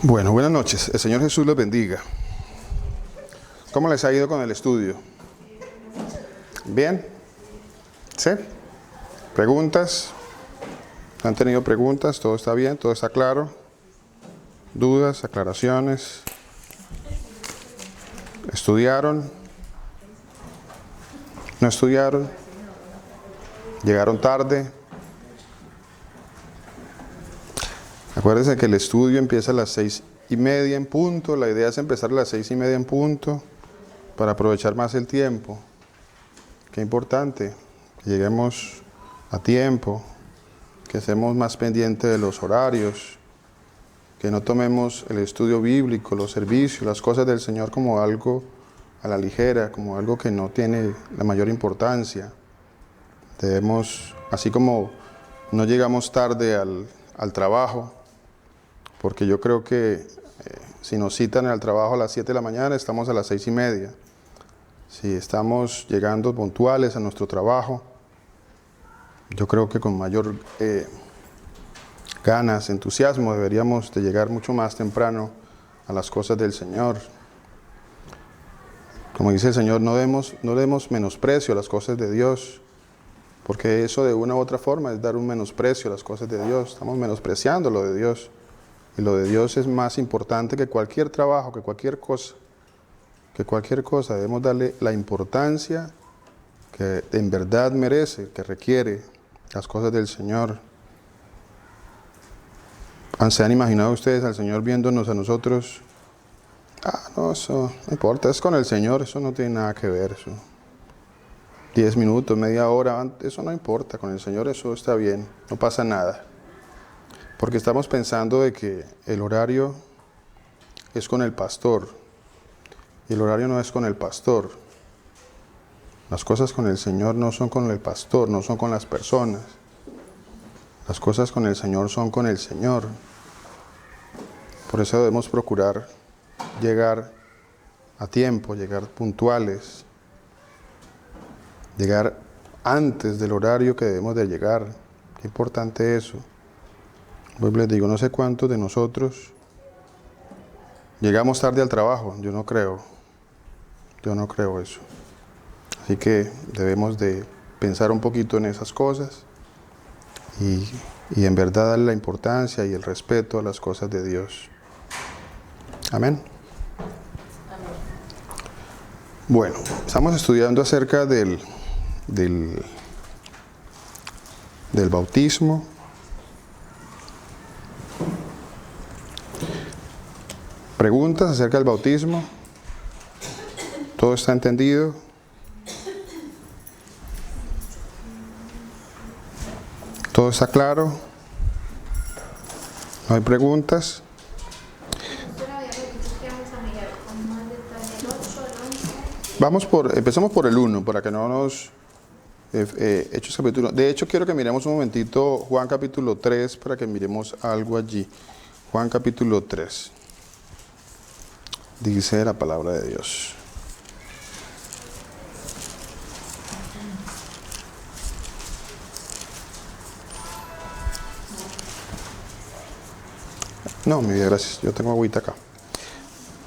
Bueno, buenas noches. El Señor Jesús los bendiga. ¿Cómo les ha ido con el estudio? ¿Bien? ¿Sí? ¿Preguntas? ¿Han tenido preguntas? ¿Todo está bien? ¿Todo está claro? ¿Dudas? ¿Aclaraciones? ¿Estudiaron? ¿No estudiaron? ¿Llegaron tarde? Acuérdense que el estudio empieza a las 6:30 en punto. La idea es empezar a las 6:30 en punto para aprovechar más el tiempo. Qué importante que lleguemos a tiempo, que estemos más pendientes de los horarios, que no tomemos el estudio bíblico, los servicios, las cosas del Señor como algo a la ligera, como algo que no tiene la mayor importancia. Debemos, así como no llegamos tarde al trabajo, porque yo creo que si nos citan al trabajo a las 7 de la mañana, estamos a las 6:30. Si estamos llegando puntuales a nuestro trabajo, yo creo que con mayor ganas, entusiasmo, deberíamos de llegar mucho más temprano a las cosas del Señor. Como dice el Señor, no demos menosprecio a las cosas de Dios, porque eso de una u otra forma es dar un menosprecio a las cosas de Dios. Estamos menospreciando lo de Dios. Y lo de Dios es más importante que cualquier trabajo, que cualquier cosa. Que cualquier cosa. Debemos darle la importancia que en verdad merece, que requiere las cosas del Señor. ¿Se han imaginado ustedes al Señor viéndonos a nosotros? No, eso no importa, es con el Señor, eso no tiene nada que ver. Eso. 10 minutos, media hora, eso no importa, con el Señor eso está bien, no pasa nada. Porque estamos pensando de que el horario es con el pastor, y el horario no es con el pastor. Las cosas con el Señor no son con el pastor, no son con las personas. Las cosas con el Señor son con el Señor. Por eso debemos procurar llegar a tiempo, llegar puntuales, llegar antes del horario que debemos de llegar. Qué importante eso. Pues les digo, no sé cuántos de nosotros llegamos tarde al trabajo. Yo no creo eso. Así que debemos de pensar un poquito en esas cosas y en verdad darle la importancia y el respeto a las cosas de Dios. Amén. Bueno, estamos estudiando acerca del bautismo. ¿Preguntas acerca del bautismo? ¿Todo está entendido? ¿Todo está claro? ¿No hay preguntas? Empezamos por el 1, para que no nos... Hechos capítulo... De hecho, quiero que miremos un momentito Juan capítulo 3, para que miremos algo allí. Juan capítulo 3. Dice la palabra de Dios. No, mi vida, gracias. Yo tengo agüita acá.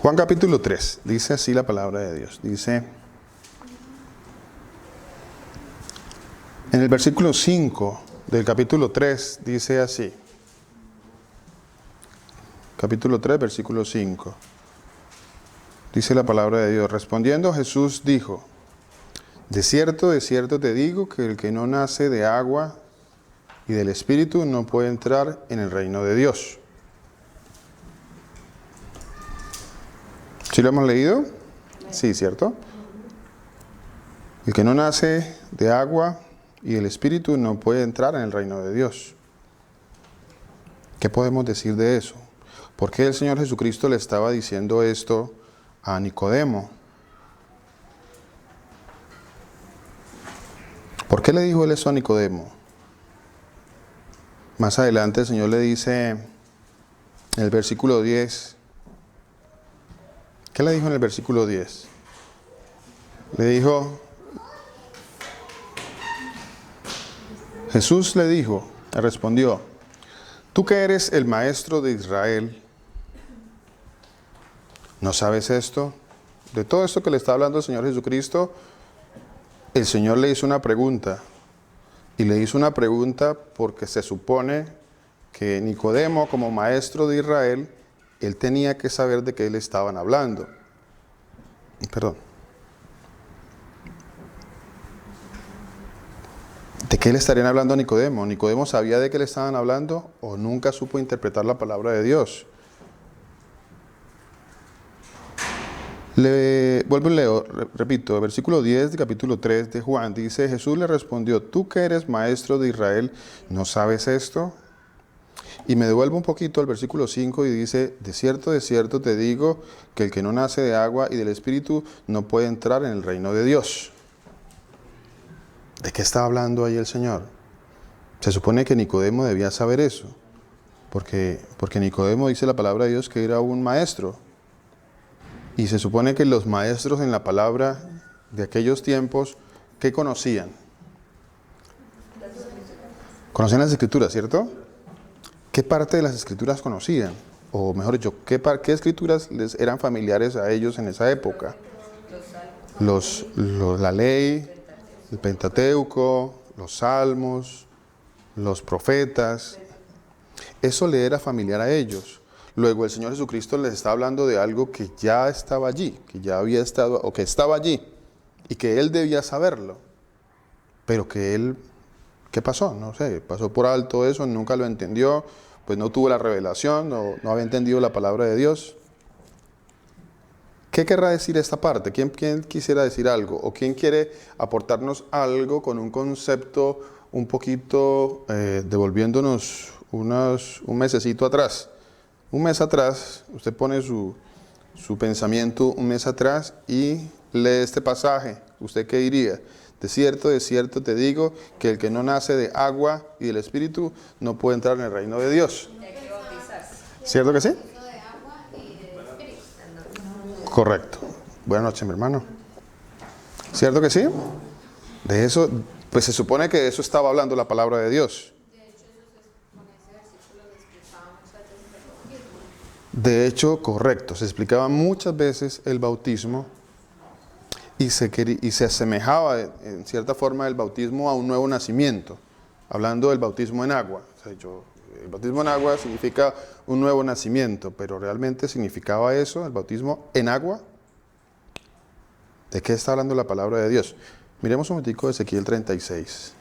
Juan capítulo 3. Dice así la palabra de Dios. Dice... En el versículo 5 del capítulo 3 dice así. Capítulo 3, versículo 5. Dice la palabra de Dios. Respondiendo Jesús dijo: de cierto te digo que el que no nace de agua y del Espíritu no puede entrar en el reino de Dios. ¿Sí lo hemos leído? Sí, ¿cierto? El que no nace de agua y el Espíritu no puede entrar en el reino de Dios. ¿Qué podemos decir de eso? ¿Por qué el Señor Jesucristo le estaba diciendo esto a Nicodemo? ¿Por qué le dijo él eso a Nicodemo? Más adelante el Señor le dice en el versículo 10. ¿Qué le dijo en el versículo 10? Le dijo... Jesús le respondió: tú que eres el maestro de Israel ¿No sabes esto? De todo esto que le está hablando el Señor Jesucristo, el Señor le hizo una pregunta. Y le hizo una pregunta porque se supone que Nicodemo, como maestro de Israel, él tenía que saber de qué le estaban hablando. Perdón. ¿De qué le estarían hablando a Nicodemo? ¿Nicodemo sabía de qué le estaban hablando o nunca supo interpretar la palabra de Dios? Vuelvo y leo, repito, versículo 10 de capítulo 3 de Juan, dice, Jesús le respondió, tú que eres maestro de Israel, ¿no sabes esto? Y me devuelvo un poquito al versículo 5 y dice, de cierto te digo, que el que no nace de agua y del Espíritu no puede entrar en el reino de Dios. ¿De qué está hablando ahí el Señor? Se supone que Nicodemo debía saber eso, porque Nicodemo dice la palabra de Dios que era un maestro. Y se supone que los maestros en la palabra de aquellos tiempos, ¿qué conocían? Conocían las Escrituras, ¿cierto? ¿Qué parte de las Escrituras conocían? O mejor dicho, ¿qué escrituras les eran familiares a ellos en esa época? La ley, el Pentateuco, los salmos, los profetas. Eso le era familiar a ellos. Luego el Señor Jesucristo les está hablando de algo que ya estaba allí, que ya había estado, o que estaba allí, y que Él debía saberlo. Pero que Él, ¿qué pasó? No sé, pasó por alto eso, nunca lo entendió, pues no tuvo la revelación, no había entendido la palabra de Dios. ¿Qué querrá decir esta parte? ¿Quién quisiera decir algo? ¿O quién quiere aportarnos algo con un concepto un poquito devolviéndonos un mesecito atrás? Un mes atrás, usted pone su pensamiento un mes atrás y lee este pasaje. ¿Usted qué diría? De cierto te digo que el que no nace de agua y del Espíritu no puede entrar en el reino de Dios. ¿Cierto que sí? Correcto. Buenas noches, mi hermano. ¿Cierto que sí? De eso, pues se supone que de eso estaba hablando la palabra de Dios. De hecho, correcto, se explicaba muchas veces el bautismo y se asemejaba en cierta forma el bautismo a un nuevo nacimiento, hablando del bautismo en agua. O sea, el bautismo en agua significa un nuevo nacimiento, pero realmente significaba eso, el bautismo en agua. ¿De qué está hablando la palabra de Dios? Miremos un momentico de Ezequiel 36.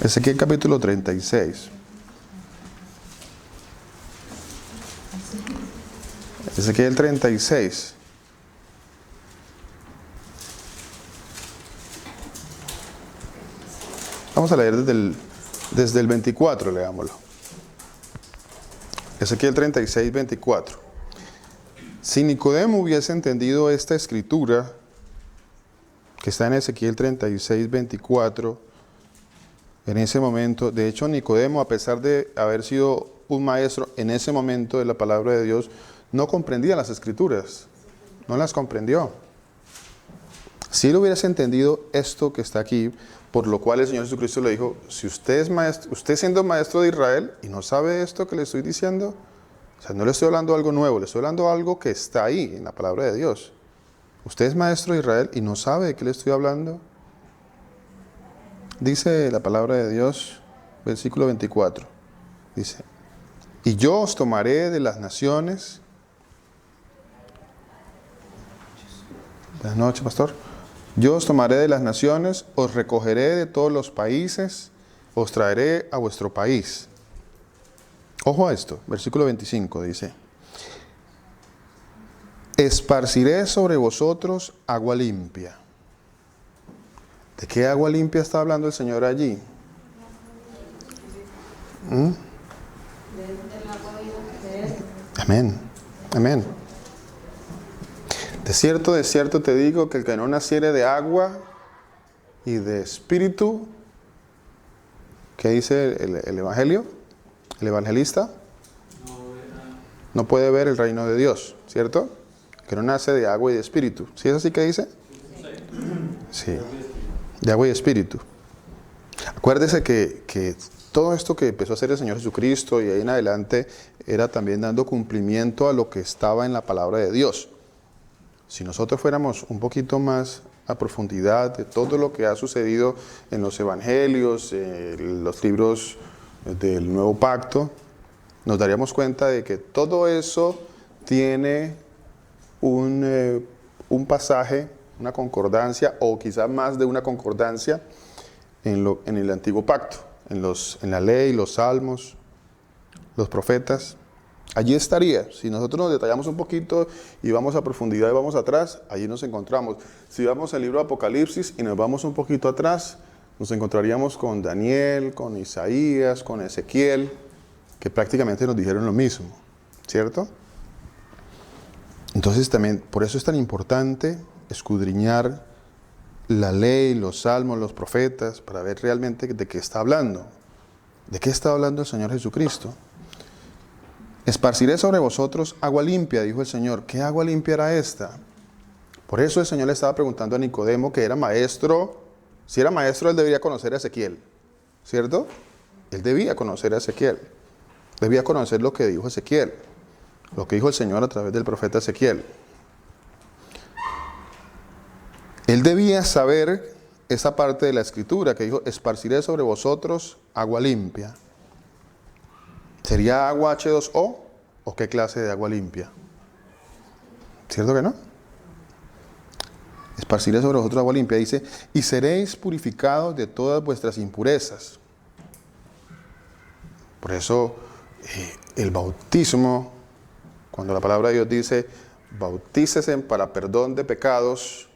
Ezequiel capítulo 36. Ezequiel 36. Vamos a leer desde el 24, leámoslo. Ezequiel 36, 24. Si Nicodemo hubiese entendido esta escritura, que está en Ezequiel 36, 24, en ese momento, de hecho Nicodemo, a pesar de haber sido un maestro en ese momento de la palabra de Dios, no comprendía las escrituras, no las comprendió. Si él hubiese entendido esto que está aquí, por lo cual el Señor Jesucristo le dijo, si usted es maestro, usted siendo maestro de Israel y no sabe esto que le estoy diciendo, o sea, no le estoy hablando algo nuevo, le estoy hablando algo que está ahí en la palabra de Dios. Usted es maestro de Israel y no sabe de qué le estoy hablando. Dice la palabra de Dios, versículo 24, dice, y yo os tomaré de las naciones. Buenas noches, pastor. Yo os tomaré de las naciones, os recogeré de todos los países, os traeré a vuestro país. Ojo a esto, versículo 25 dice, esparciré sobre vosotros agua limpia. ¿De qué agua limpia está hablando el Señor allí? Amén, amén. De cierto te digo que el que no naciere de agua y de espíritu, ¿qué dice el Evangelio? El evangelista no puede ver el reino de Dios, ¿cierto? Que no nace de agua y de espíritu. ¿Sí es así que dice? Sí. de agua y espíritu. Acuérdese que todo esto que empezó a hacer el Señor Jesucristo y ahí en adelante era también dando cumplimiento a lo que estaba en la palabra de Dios. Si nosotros fuéramos un poquito más a profundidad de todo lo que ha sucedido en los evangelios, los libros del Nuevo Pacto, nos daríamos cuenta de que todo eso tiene un pasaje, una concordancia, o quizás más de una concordancia en el Antiguo Pacto, en la ley, los salmos, los profetas. Allí estaría. Si nosotros nos detallamos un poquito y vamos a profundidad y vamos atrás, allí nos encontramos. Si vamos al libro de Apocalipsis y nos vamos un poquito atrás, nos encontraríamos con Daniel, con Isaías, con Ezequiel, que prácticamente nos dijeron lo mismo, ¿cierto? Entonces también, por eso es tan importante escudriñar la ley, los salmos, los profetas, para ver realmente de qué está hablando. ¿De qué está hablando el Señor Jesucristo? Esparciré sobre vosotros agua limpia, dijo el Señor. ¿Qué agua limpia era esta? Por eso el Señor le estaba preguntando a Nicodemo, que era maestro. Si era maestro, él debería conocer a Ezequiel, ¿cierto? Él debía conocer a Ezequiel. Debía conocer lo que dijo Ezequiel, lo que dijo el Señor a través del profeta Ezequiel. Él debía saber esa parte de la Escritura que dijo, esparciré sobre vosotros agua limpia. ¿Sería agua H2O o qué clase de agua limpia? ¿Cierto que no? Esparciré sobre vosotros agua limpia. Dice, y seréis purificados de todas vuestras impurezas. Por eso el bautismo, cuando la palabra de Dios dice, bautícese para perdón de pecados,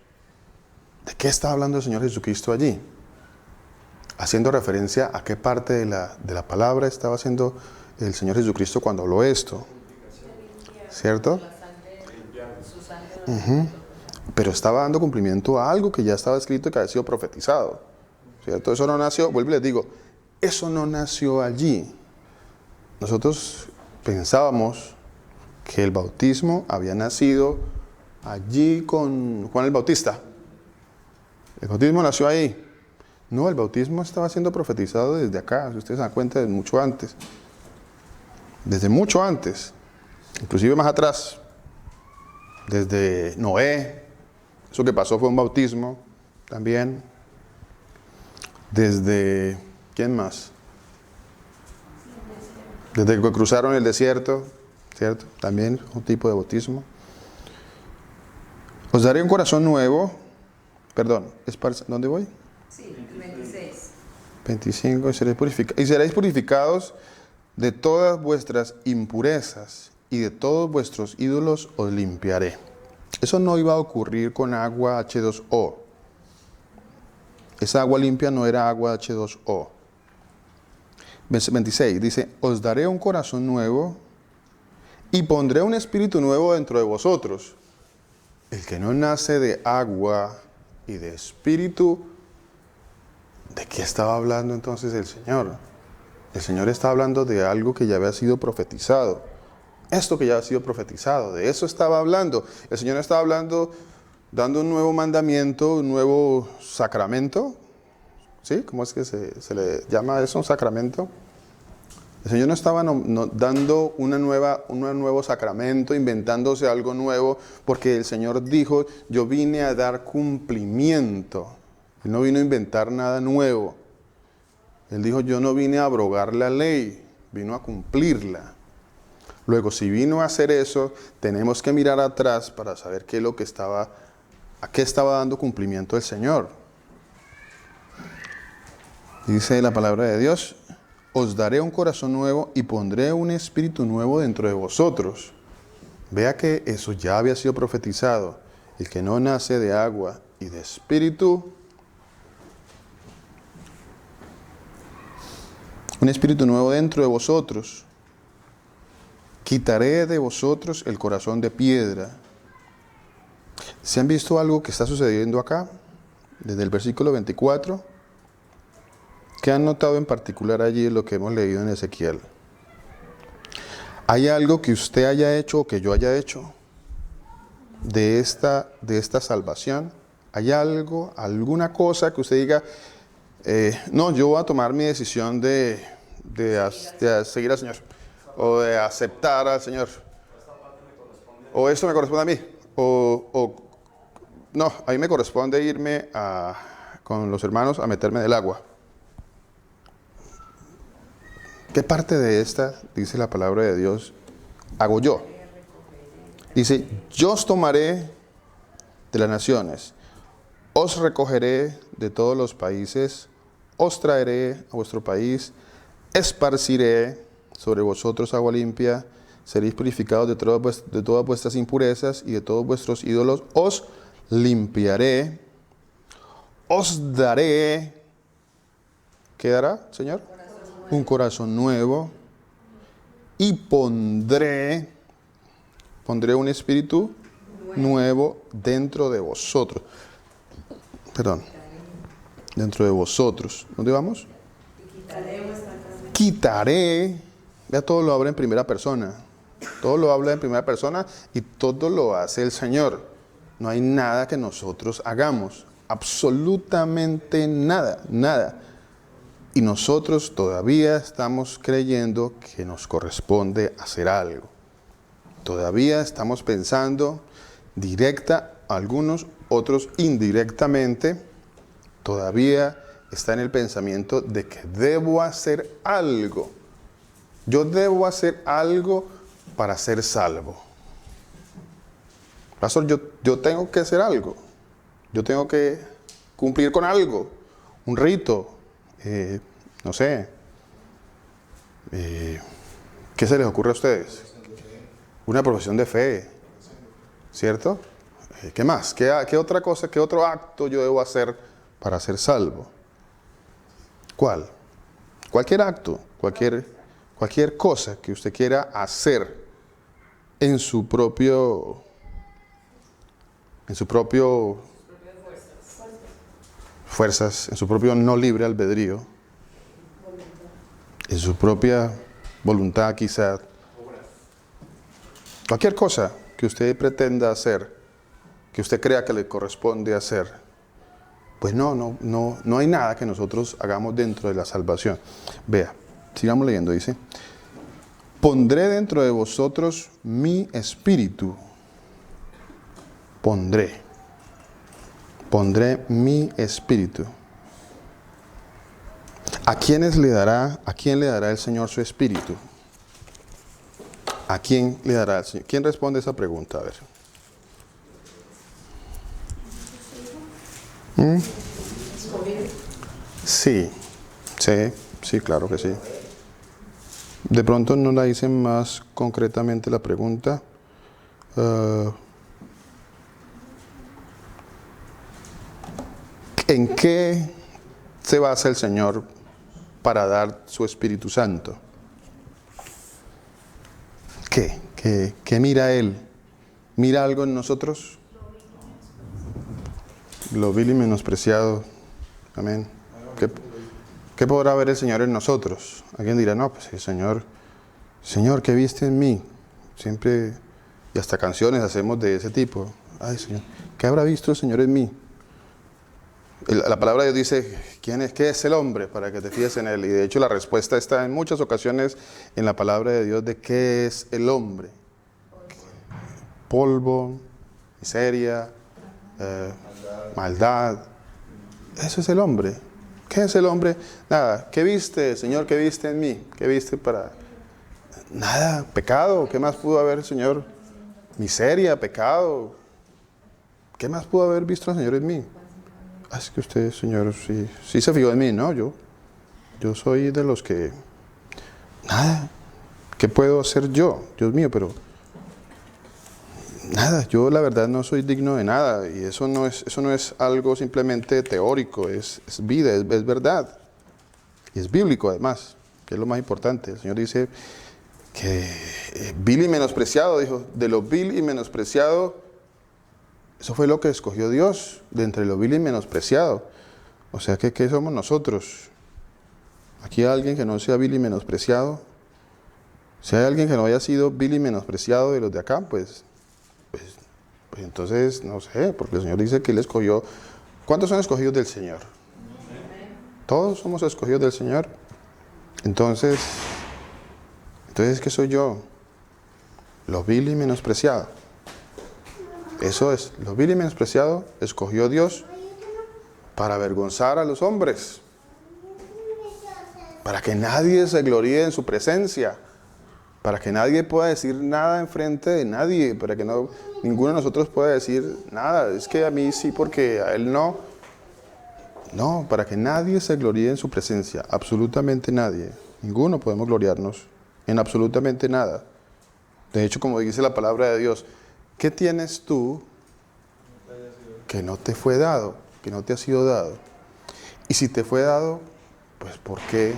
¿de qué está hablando el Señor Jesucristo allí? Haciendo referencia a qué parte de la palabra estaba haciendo el Señor Jesucristo cuando habló esto, ¿cierto? Pero estaba dando cumplimiento a algo que ya estaba escrito y que había sido profetizado, ¿cierto? Eso no nació, vuelvo y les digo, eso no nació allí. Nosotros pensábamos que el bautismo había nacido allí con Juan el Bautista. El bautismo nació ahí. No, el bautismo estaba siendo profetizado desde acá, si ustedes se dan cuenta, desde mucho antes. Desde mucho antes, inclusive más atrás, desde Noé, eso que pasó fue un bautismo también. Desde, ¿quién más? Desde que cruzaron el desierto, ¿cierto? También un tipo de bautismo. Os daré un corazón nuevo, perdón, ¿dónde voy? Sí, 26. 25, y seréis purificados de todas vuestras impurezas y de todos vuestros ídolos os limpiaré. Eso no iba a ocurrir con agua H2O. Esa agua limpia no era agua H2O. 26 dice, os daré un corazón nuevo y pondré un espíritu nuevo dentro de vosotros. El que no nace de agua y de espíritu, ¿de qué estaba hablando entonces el Señor? El Señor está hablando de algo que ya había sido profetizado. Esto que ya ha sido profetizado, de eso estaba hablando. El Señor estaba hablando, dando un nuevo mandamiento, un nuevo sacramento. ¿Sí? ¿Cómo es que se le llama eso, un sacramento? El Señor no estaba dando un nuevo sacramento, inventándose algo nuevo, porque el Señor dijo, yo vine a dar cumplimiento. Él no vino a inventar nada nuevo. Él dijo, yo no vine a abrogar la ley, vino a cumplirla. Luego, si vino a hacer eso, tenemos que mirar atrás para saber qué es lo que a qué estaba dando cumplimiento el Señor. Dice la palabra de Dios, os daré un corazón nuevo y pondré un espíritu nuevo dentro de vosotros. Vea que eso ya había sido profetizado. El que no nace de agua y de espíritu, un espíritu nuevo dentro de vosotros. Quitaré de vosotros el corazón de piedra. ¿Se han visto algo que está sucediendo acá? Desde el versículo 24. ¿Qué han notado en particular allí en lo que hemos leído en Ezequiel? ¿Hay algo que usted haya hecho o que yo haya hecho de esta salvación? ¿Hay algo, alguna cosa que usted diga, no, yo voy a tomar mi decisión de seguir al Señor, o de aceptar al Señor, o esto me corresponde a mí, no, a mí me corresponde irme con los hermanos a meterme en el agua? ¿Qué parte de esta, dice la palabra de Dios, hago yo? Dice, yo os tomaré de las naciones, os recogeré de todos los países, os traeré a vuestro país, esparciré sobre vosotros agua limpia, seréis purificados de todas vuestras impurezas y de todos vuestros ídolos, os limpiaré, os daré, ¿qué dará, Señor? Un corazón nuevo, y pondré un espíritu nuevo dentro de vosotros. Perdón, dentro de vosotros. ¿Dónde vamos? Quitaré. Ya todo lo habla en primera persona. Todo lo habla en primera persona y todo lo hace el Señor. No hay nada que nosotros hagamos. Absolutamente nada, nada. Y nosotros todavía estamos creyendo que nos corresponde hacer algo. Todavía estamos pensando directa, algunos, otros indirectamente. Todavía está en el pensamiento de que debo hacer algo. Yo debo hacer algo para ser salvo. Pastor, yo tengo que hacer algo. Yo tengo que cumplir con algo. Un rito. No sé. ¿Qué se les ocurre a ustedes? Una profesión de fe. ¿Cierto? ¿Qué más? ¿Qué otra cosa, qué otro acto yo debo hacer para ser salvo? ¿Cuál? Cualquier acto, cualquier cosa que usted quiera hacer en su propio fuerzas, en su propio no libre albedrío, en su propia voluntad quizá. Cualquier cosa que usted pretenda hacer, que usted crea que le corresponde hacer, pues no hay nada que nosotros hagamos dentro de la salvación. Vea, sigamos leyendo, dice, pondré dentro de vosotros mi espíritu. Pondré mi espíritu. ¿A quién le dará el Señor su espíritu? ¿A quién le dará el Señor? ¿Quién responde esa pregunta? A ver. Sí, claro que sí. De pronto no la hice más concretamente la pregunta. ¿En qué se basa el Señor para dar su Espíritu Santo? ¿Qué mira Él? ¿Mira algo en nosotros? Lo vil y menospreciado. Amén. ¿Qué podrá ver el Señor en nosotros? Alguien dirá, no, pues el Señor, ¿qué viste en mí? Siempre, y hasta canciones hacemos de ese tipo. Ay, Señor, ¿qué habrá visto el Señor en mí? La palabra de Dios dice, ¿qué es el hombre? Para que te fíes en él. Y de hecho la respuesta está en muchas ocasiones en la palabra de Dios de qué es el hombre. Polvo, miseria, maldad. Eso es el hombre. ¿Qué es el hombre? Nada. ¿Qué viste, Señor? ¿Qué viste en mí? ¿Qué viste para...? Nada. Pecado. ¿Qué más pudo haber, Señor? Miseria, pecado. ¿Qué más pudo haber visto el Señor en mí? Es que usted, Señor, sí se fijó en mí, ¿no? Yo soy de los que... Nada. ¿Qué puedo hacer yo? Dios mío, pero... Nada, yo la verdad no soy digno de nada. Y eso no es algo simplemente teórico, es vida, es verdad. Y es bíblico además, que es lo más importante. El Señor dice que vil y menospreciado, dijo, de lo vil y menospreciado... Eso fue lo que escogió Dios, de entre lo vil y menospreciado. O sea, ¿qué somos nosotros? ¿Aquí hay alguien que no sea vil y menospreciado? Si hay alguien que no haya sido vil y menospreciado de los de acá, pues Pues entonces, no sé, porque el Señor dice que Él escogió. ¿Cuántos son escogidos del Señor? Todos somos escogidos del Señor. Entonces, ¿qué soy yo? Lo vil y menospreciado. Eso es, lo vil y menospreciado escogió Dios para avergonzar a los hombres. Para que nadie se gloríe en su presencia. Para que nadie pueda decir nada enfrente de nadie. Para que ninguno de nosotros pueda decir nada. Es que a mí sí, porque a él no. No, para que nadie se gloríe en su presencia. Absolutamente nadie. Ninguno podemos gloriarnos en absolutamente nada. De hecho, como dice la palabra de Dios, ¿qué tienes tú que no te fue dado? Que no te ha sido dado. Y si te fue dado, pues ¿por qué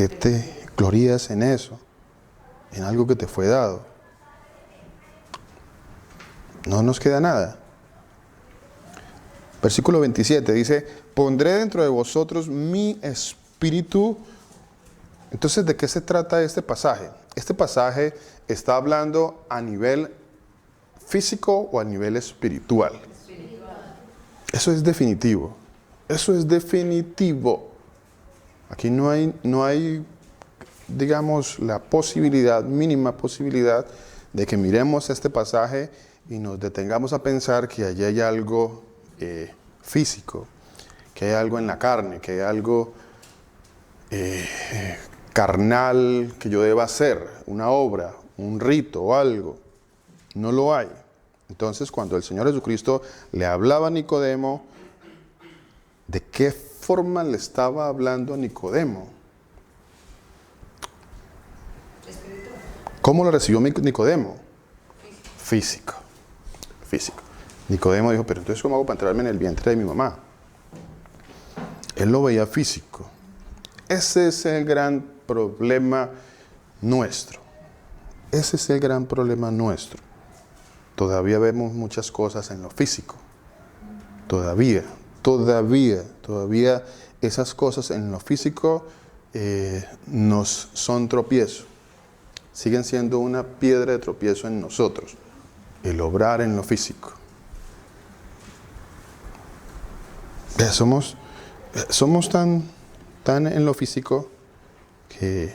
te glorías en eso? En algo que te fue dado. No nos queda nada. Versículo 27 dice, pondré dentro de vosotros mi espíritu. Entonces, ¿de qué se trata este pasaje? Este pasaje está hablando a nivel físico o a nivel espiritual. Eso es definitivo. Eso es definitivo. Aquí no hay, digamos, la posibilidad, mínima posibilidad, de que miremos este pasaje y nos detengamos a pensar que allí hay algo físico, que hay algo en la carne, que hay algo carnal que yo deba hacer, una obra, un rito o algo. No lo hay. Entonces, cuando el Señor Jesucristo le hablaba a Nicodemo, ¿de qué forma le estaba hablando a Nicodemo? ¿Cómo lo recibió Nicodemo? Físico. Nicodemo dijo, pero entonces ¿cómo hago para entrarme en el vientre de mi mamá? Él lo veía físico. Ese es el gran problema nuestro. Ese es el gran problema nuestro. Todavía vemos muchas cosas en lo físico. Todavía esas cosas en lo físico nos son tropiezo. Siguen siendo una piedra de tropiezo en nosotros. El obrar en lo físico. Somos tan en lo físico que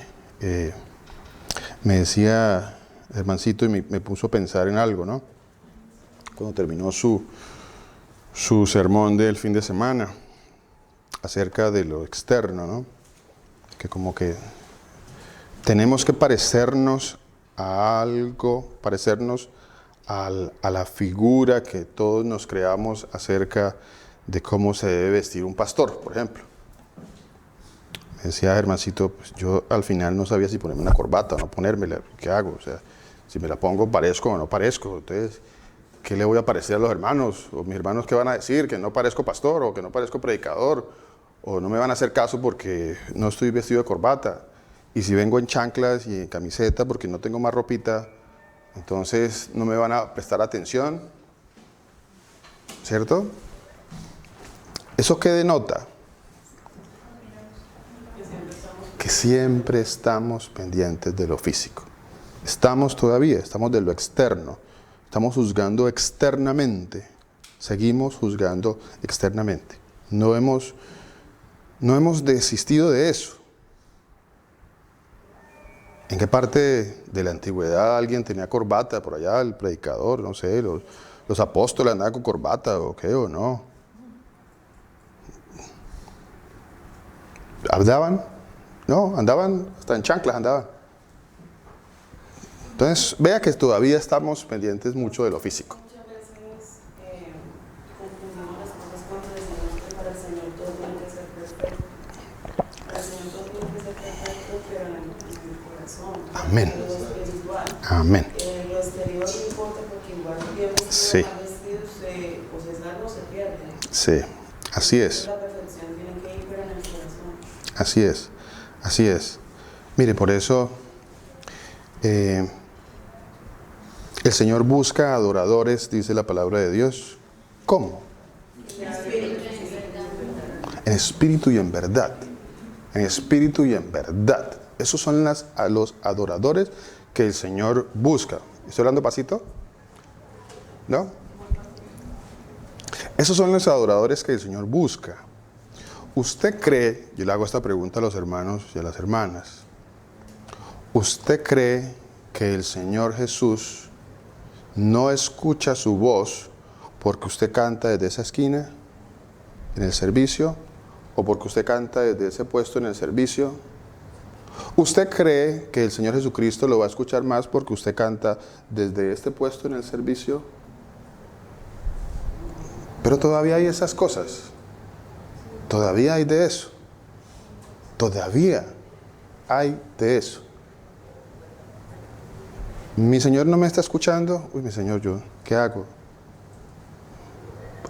me decía hermancito y me puso a pensar en algo, ¿no? Cuando terminó su sermón del fin de semana acerca de lo externo, ¿no? Que como que tenemos que parecernos a algo, parecernos a la figura que todos nos creamos acerca de cómo se debe vestir un pastor, por ejemplo. Me decía hermancito, pues yo al final no sabía si ponerme una corbata o no ponérmela, ¿qué hago? O sea, si me la pongo, parezco o no parezco. Entonces, ¿qué le voy a parecer a los hermanos? O mis hermanos, ¿qué van a decir? Que no parezco pastor o que no parezco predicador. O no me van a hacer caso porque no estoy vestido de corbata. Y si vengo en chanclas y en camiseta porque no tengo más ropita, entonces no me van a prestar atención. ¿Cierto? ¿Eso qué denota? Que siempre estamos pendientes de lo físico. Estamos de lo externo. Estamos juzgando externamente. Seguimos juzgando externamente. No hemos desistido de eso. ¿En qué parte de la antigüedad alguien tenía corbata? Por allá, el predicador, no sé, los apóstoles andaban con corbata o qué o no. ¿Andaban? No, andaban, hasta en chanclas andaban. Entonces, vea que todavía estamos pendientes mucho de lo físico. Muchas veces confundimos las cosas cuando decimos que para el Señor todo tiene que ser perfecto. Para el Señor todo tiene que ser perfecto, pero en el corazón. Amén. En lo espiritual. Amén. Lo exterior no importa porque igual vemos Sí. mal vestidos, pues es algo se pierde. Sí, así es. La perfección tiene que ir, pero en el corazón. Así es. Así es. Mire, por eso el Señor busca adoradores, dice la palabra de Dios. ¿Cómo? En espíritu y en verdad. En espíritu y en verdad. Esos son los adoradores que el Señor busca. ¿Estoy hablando pasito? ¿No? Esos son los adoradores que el Señor busca. ¿Usted cree, yo le hago esta pregunta a los hermanos y a las hermanas, ¿usted cree que el Señor Jesús no escucha su voz porque usted canta desde esa esquina en el servicio o porque usted canta desde ese puesto en el servicio? ¿Usted cree que el Señor Jesucristo lo va a escuchar más porque usted canta desde este puesto en el servicio? Pero todavía hay esas cosas. Todavía hay de eso. Todavía hay de eso. Mi Señor no me está escuchando. Uy, mi Señor, ¿qué hago?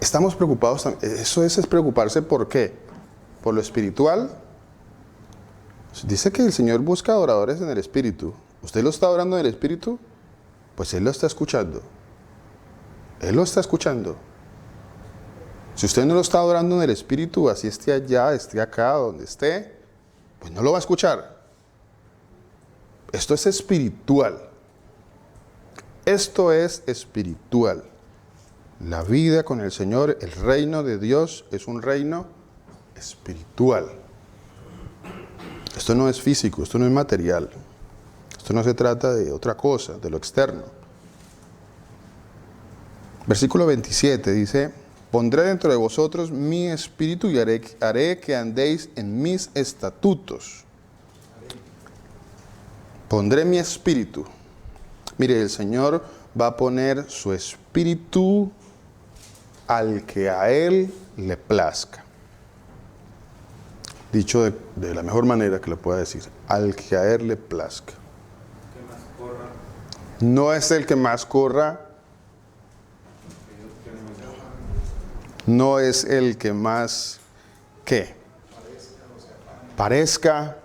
Estamos preocupados. Eso es preocuparse ¿por qué? Por lo espiritual. Dice que el Señor busca adoradores en el Espíritu. ¿Usted lo está adorando en el Espíritu? Pues Él lo está escuchando. Él lo está escuchando. Si usted no lo está adorando en el Espíritu, así esté allá, esté acá, donde esté, pues no lo va a escuchar. Esto es espiritual. Esto es espiritual. La vida con el Señor, el reino de Dios, es un reino espiritual. Esto no es físico, esto no es material. Esto no se trata de otra cosa, de lo externo. Versículo 27 dice: pondré dentro de vosotros mi espíritu y haré que andéis en mis estatutos. Pondré mi espíritu. Mire, el Señor va a poner su espíritu al que a Él le plazca. Dicho de la mejor manera que lo pueda decir, al que a Él le plazca. No es el que más corra, no es el que más, ¿qué? Parezca,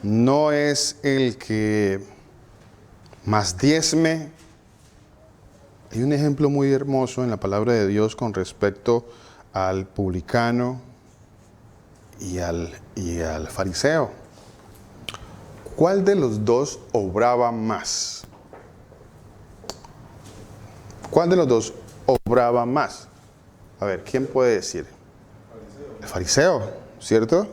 no es el que más diezme. Hay un ejemplo muy hermoso en la palabra de Dios con respecto al publicano y al fariseo. ¿Cuál de los dos obraba más? ¿Cuál de los dos obraba más? A ver, ¿quién puede decir? El fariseo, ¿cierto?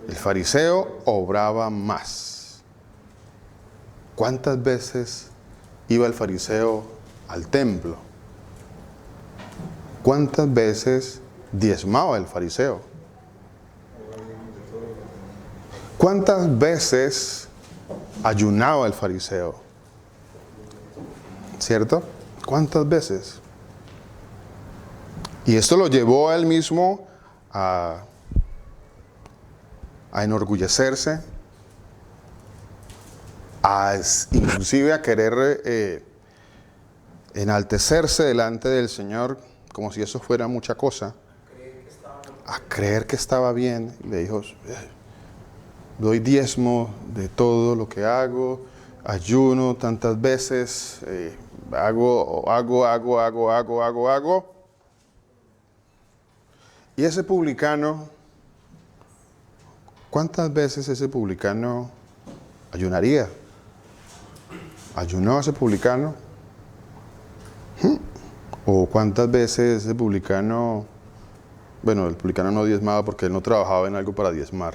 El fariseo obraba más. ¿Cuántas veces iba el fariseo al templo? ¿Cuántas veces diezmaba el fariseo? ¿Cuántas veces ayunaba el fariseo? ¿Cierto? ¿Cuántas veces? Y esto lo llevó a él mismo a enorgullecerse, inclusive a querer enaltecerse delante del Señor, como si eso fuera mucha cosa, a creer que estaba bien. Y le dijo: doy diezmo de todo lo que hago, ayuno tantas veces, hago. Y ese publicano, ¿cuántas veces ese publicano ayunaría? ¿Ayunó ese publicano? ¿O cuántas veces ese publicano, bueno, el publicano no diezmaba porque él no trabajaba en algo para diezmar,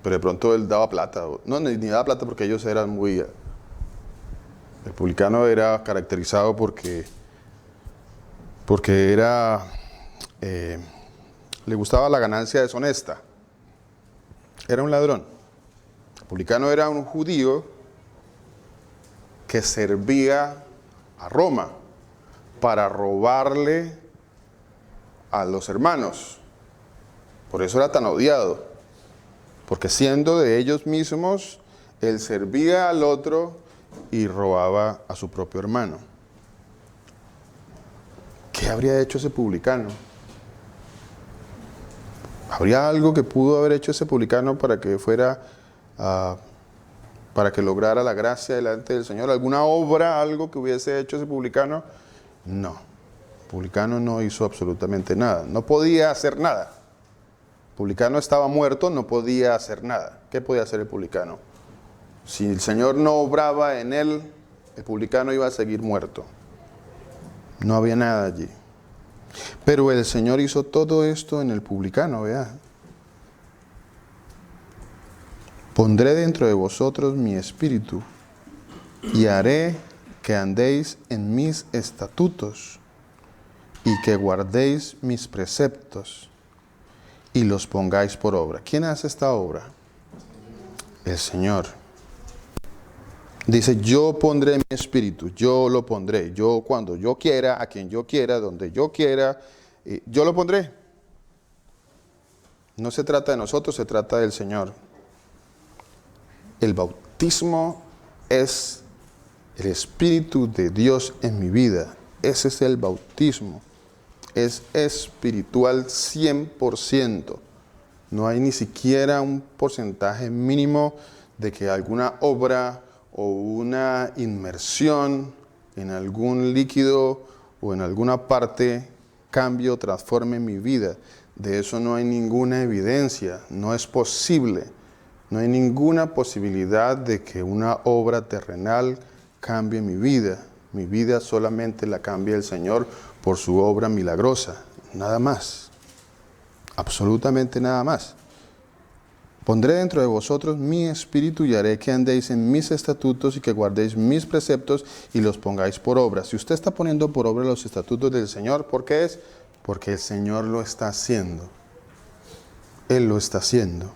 pero de pronto él daba plata? No, ni daba plata porque ellos eran muy... El publicano era caracterizado porque era... le gustaba la ganancia deshonesta. Era un ladrón. El publicano era un judío que servía a Roma para robarle a los hermanos. Por eso era tan odiado. Porque siendo de ellos mismos, él servía al otro y robaba a su propio hermano. ¿Qué habría hecho ese publicano? ¿Habría algo que pudo haber hecho ese publicano para que fuera, para que lograra la gracia delante del Señor? ¿Alguna obra, algo que hubiese hecho ese publicano? No. El publicano no hizo absolutamente nada. No podía hacer nada. El publicano estaba muerto, no podía hacer nada. ¿Qué podía hacer el publicano? Si el Señor no obraba en él, El publicano iba a seguir muerto. No había nada allí. Pero el Señor hizo todo esto en el publicano, vea. Pondré dentro de vosotros mi espíritu y haré que andéis en mis estatutos y que guardéis mis preceptos y los pongáis por obra. ¿Quién hace esta obra? El Señor. Dice, yo pondré mi espíritu, yo lo pondré, yo cuando yo quiera, a quien yo quiera, donde yo quiera, yo lo pondré. No se trata de nosotros, se trata del Señor. El bautismo es el Espíritu de Dios en mi vida. Ese es el bautismo. Es espiritual 100%. No hay ni siquiera un porcentaje mínimo de que alguna obra o una inmersión en algún líquido o en alguna parte cambie o transforme mi vida. De eso no hay ninguna evidencia, no es posible. No hay ninguna posibilidad de que una obra terrenal cambie mi vida. Mi vida solamente la cambia el Señor por su obra milagrosa, nada más. Absolutamente nada más. Pondré dentro de vosotros mi espíritu y haré que andéis en mis estatutos y que guardéis mis preceptos y los pongáis por obra. Si usted está poniendo por obra los estatutos del Señor, ¿por qué es? Porque el Señor lo está haciendo. Él lo está haciendo.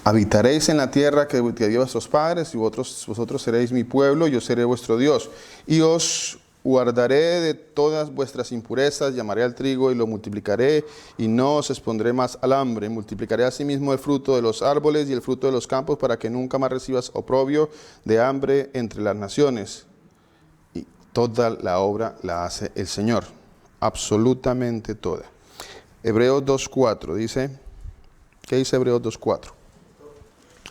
Habitaréis en la tierra que dio a vuestros padres y vosotros seréis mi pueblo, yo seré vuestro Dios. Y os guardaré de todas vuestras impurezas, llamaré al trigo y lo multiplicaré, y no os expondré más al hambre. Multiplicaré asimismo el fruto de los árboles y el fruto de los campos, para que nunca más recibas oprobio de hambre entre las naciones. Y toda la obra la hace el Señor, absolutamente toda. Hebreos 2.4 dice, ¿qué dice Hebreos 2.4?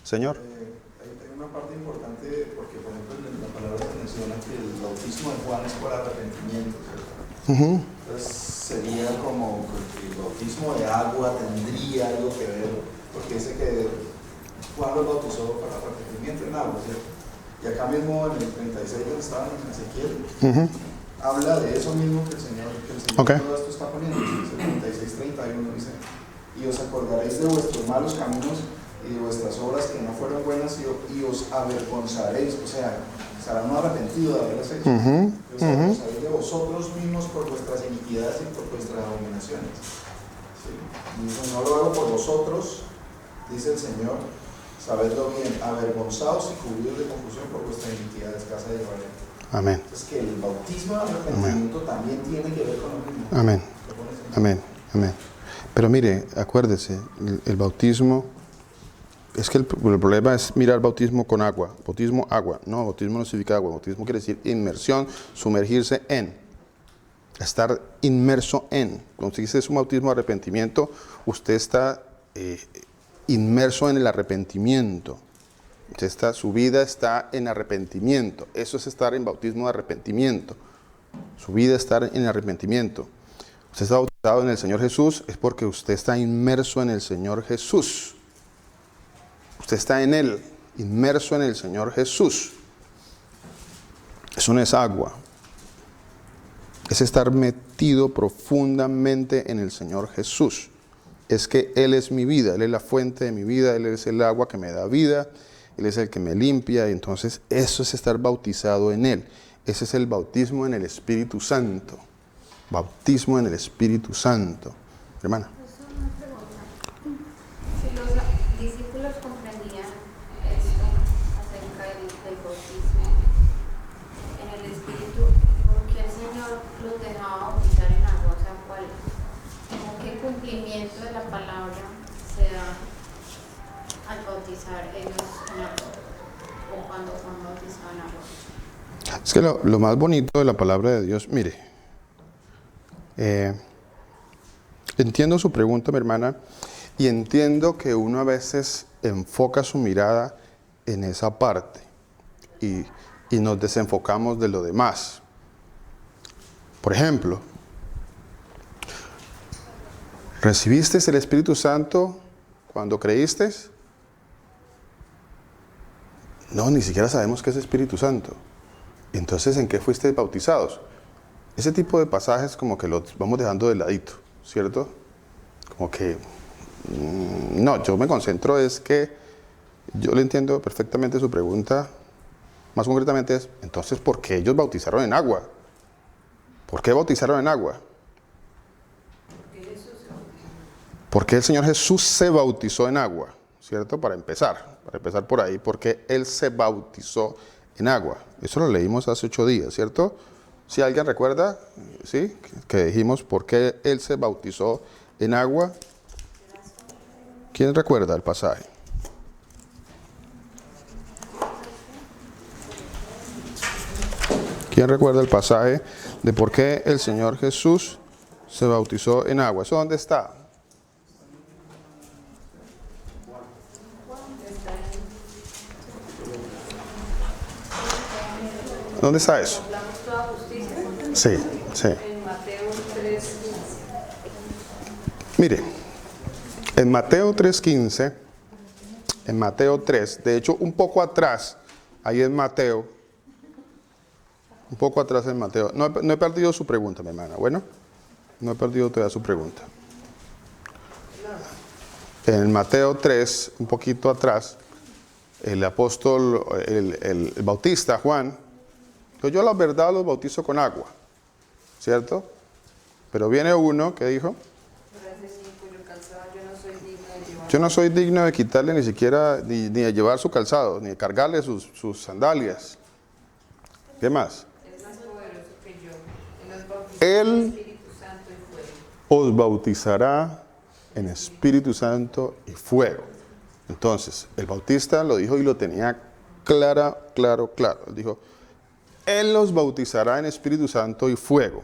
Señor. Hay una parte importante porque, por ejemplo, en la palabra se menciona que el bautismo de Juan es por arrepentimiento, ¿cierto? Entonces sería como que el bautismo de agua tendría algo que ver, porque dice que Juan lo bautizó para arrepentimiento en agua, ¿cierto? Y acá mismo en el 36 donde estaban en Ezequiel, habla de eso mismo que el Señor Okay. todo esto está poniendo. Dice 36:31 dice, y os acordaréis de vuestros malos caminos y de vuestras obras que no fueron buenas y os avergonzaréis, o sea, estarán arrepentidos de haberlas hecho. Y os avergonzaréis de vosotros mismos por vuestras iniquidades y por vuestras abominaciones. ¿Sí? Dice, no lo hago por vosotros, dice el Señor, sabedlo bien, avergonzados y cubridos de confusión por vuestras iniquidades, casa de Israel. Amén. Es que el bautismo de arrepentimiento también tiene que ver con lo mismo. Amén. Amén. Amén. Pero mire, acuérdese, el bautismo, es que el problema es mirar bautismo con agua. Bautismo, agua. No, bautismo no significa agua. Bautismo quiere decir inmersión, sumergirse en. Estar inmerso en. Cuando se dice es un bautismo de arrepentimiento, usted está inmerso en el arrepentimiento. Su vida está en arrepentimiento. Eso es estar en bautismo de arrepentimiento. Su vida está en arrepentimiento. Usted está bautizado en el Señor Jesús, es porque usted está inmerso en el Señor Jesús. Usted está en Él, inmerso en el Señor Jesús. Eso no es agua. Es estar metido profundamente en el Señor Jesús. Es que Él es mi vida, Él es la fuente de mi vida, Él es el agua que me da vida, Él es el que me limpia. Y entonces eso es estar bautizado en Él. Ese es el bautismo en el Espíritu Santo. Bautismo en el Espíritu Santo. Hermana. Una pregunta. Si los discípulos comprendían esto acerca del bautismo en el Espíritu, ¿por qué el Señor los dejaba bautizar en agua? O sea, ¿qué cumplimiento de la palabra se da al bautizar ellos en agua? O cuando Juan bautizaba en agua. Es que lo más bonito de la palabra de Dios, mire, entiendo su pregunta, mi hermana, y entiendo que uno a veces enfoca su mirada en esa parte y nos desenfocamos de lo demás. Por ejemplo, ¿recibiste el Espíritu Santo cuando creíste? No, ni siquiera sabemos qué es Espíritu Santo. Entonces, ¿en qué fuiste bautizados? Ese tipo de pasajes como que los vamos dejando de ladito, ¿cierto? Como que, no, yo me concentro es que yo le entiendo perfectamente su pregunta. Más concretamente es, entonces, ¿por qué ellos bautizaron en agua? ¿Por qué bautizaron en agua? ¿Por qué el Señor Jesús se bautizó en agua? ¿Cierto? Para empezar por ahí, porque Él se bautizó en agua. Eso lo leímos hace 8 días, ¿cierto? Si alguien recuerda, ¿sí? Que dijimos por qué Él se bautizó en agua. ¿Quién recuerda el pasaje? ¿Quién recuerda el pasaje de por qué el Señor Jesús se bautizó en agua? ¿Eso dónde está? ¿Dónde está eso? Hablamos toda justicia. Sí, sí. En Mateo 3:15. Mire, en Mateo 3:15, en Mateo 3, de hecho un poco atrás, ahí en Mateo, un poco atrás en Mateo, no he perdido su pregunta, mi hermana, bueno, no he perdido todavía su pregunta. En Mateo 3, un poquito atrás, el apóstol, el bautista Juan, dijo, yo la verdad los bautizo con agua, ¿cierto? Pero viene uno que dijo, yo no soy digno de quitarle ni siquiera, ni de llevar su calzado, ni de cargarle sus sandalias. ¿Qué más? Es más poderoso que yo. Él Espíritu Santo y fuego. os bautizará en Espíritu Santo y fuego. Entonces, el bautista lo dijo y lo tenía claro. Él dijo, Él los bautizará en Espíritu Santo y fuego.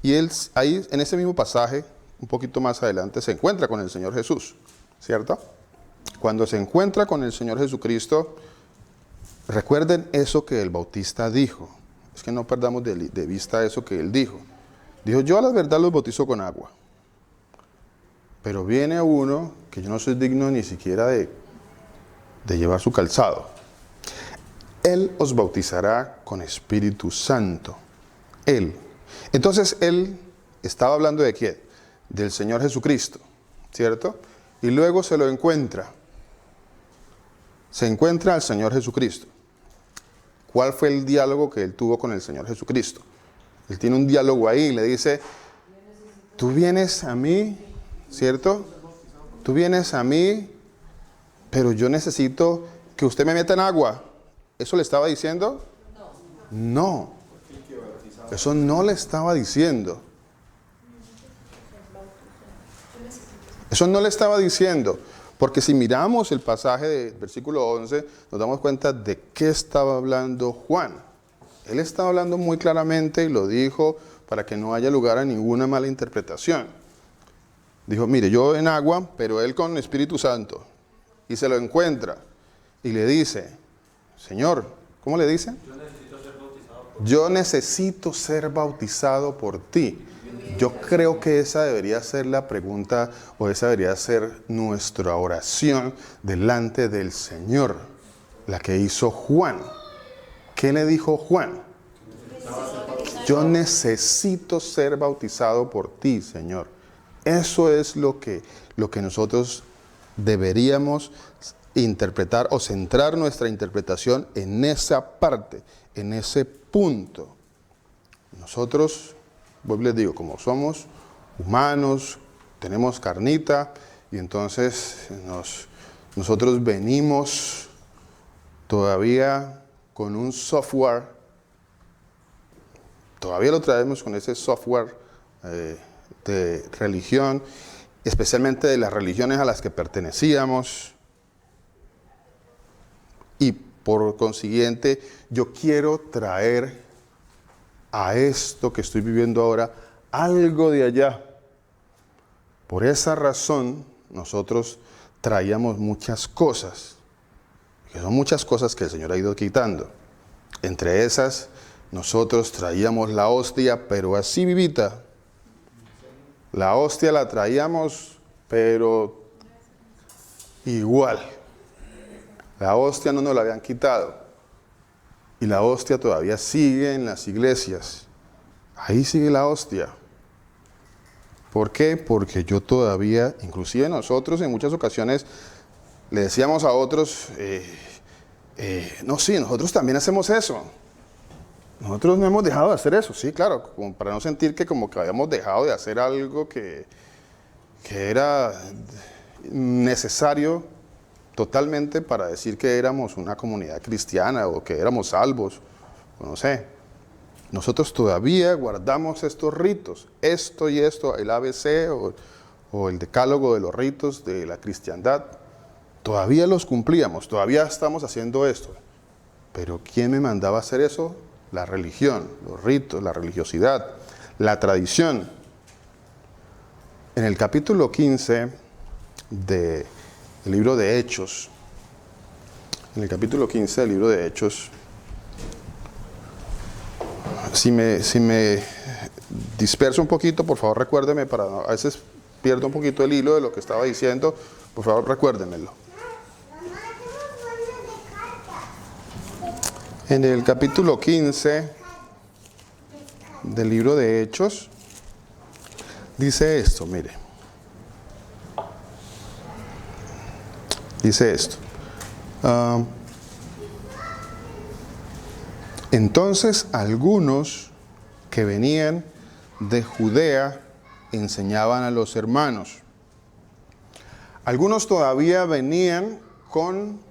Y él ahí, en ese mismo pasaje, un poquito más adelante, se encuentra con el Señor Jesús, ¿cierto? Cuando se encuentra con el Señor Jesucristo, recuerden eso que el bautista dijo. Es que no perdamos de vista eso que él dijo. Dijo, yo a la verdad los bautizo con agua. Pero viene uno que yo no soy digno ni siquiera de llevar su calzado. Él os bautizará con Espíritu Santo. Él. Entonces, él estaba hablando de quién? Del Señor Jesucristo, ¿cierto? Y luego se lo encuentra. Se encuentra al Señor Jesucristo. ¿Cuál fue el diálogo que él tuvo con el Señor Jesucristo? Él tiene un diálogo ahí y le dice, tú vienes a mí, ¿cierto? Tú vienes a mí, pero yo necesito que usted me meta en agua. ¿Eso le estaba diciendo? No. Eso no le estaba diciendo. Eso no le estaba diciendo. Porque si miramos el pasaje del versículo 11, nos damos cuenta de qué estaba hablando Juan. Él estaba hablando muy claramente y lo dijo para que no haya lugar a ninguna mala interpretación. Dijo, mire, yo en agua, pero él con Espíritu Santo. Y se lo encuentra y le dice, Señor, ¿cómo le dice? Yo necesito ser bautizado por ti. Yo creo que esa debería ser la pregunta o esa debería ser nuestra oración delante del Señor, la que hizo Juan. ¿Qué le dijo Juan? Yo necesito ser bautizado por ti, Señor. Eso es lo que nosotros deberíamos interpretar o centrar nuestra interpretación en esa parte, en ese punto. Nosotros, vuelvo les digo, como somos humanos, tenemos carnita y entonces nosotros venimos todavía con un software, todavía lo traemos con ese software de religión, especialmente de las religiones a las que pertenecíamos. Y por consiguiente, yo quiero traer a esto que estoy viviendo ahora algo de allá. Por esa razón, nosotros traíamos muchas cosas, que son muchas cosas que el Señor ha ido quitando. Entre esas, nosotros traíamos la hostia, pero así vivita. La hostia la traíamos, pero igual. La hostia no nos la habían quitado. Y la hostia todavía sigue en las iglesias. Ahí sigue la hostia. ¿Por qué? Porque yo todavía, inclusive nosotros en muchas ocasiones, le decíamos a otros, no, sí, nosotros también hacemos eso. Nosotros no hemos dejado de hacer eso, sí, claro, como para no sentir que como que habíamos dejado de hacer algo que era necesario totalmente para decir que éramos una comunidad cristiana o que éramos salvos, o no sé. Nosotros todavía guardamos estos ritos, esto y esto, el ABC o el decálogo de los ritos de la cristiandad. Todavía los cumplíamos, todavía estamos haciendo esto. Pero ¿quién me mandaba a hacer eso? La religión, los ritos, la religiosidad, la tradición. En el capítulo 15 del libro de Hechos, en el capítulo 15 del libro de Hechos, si me disperso un poquito, por favor recuérdeme, a veces pierdo un poquito el hilo de lo que estaba diciendo, por favor recuérdemelo. En el capítulo 15 del libro de Hechos, dice esto, mire. Dice esto. Entonces algunos que venían de Judea enseñaban a los hermanos. Algunos todavía venían con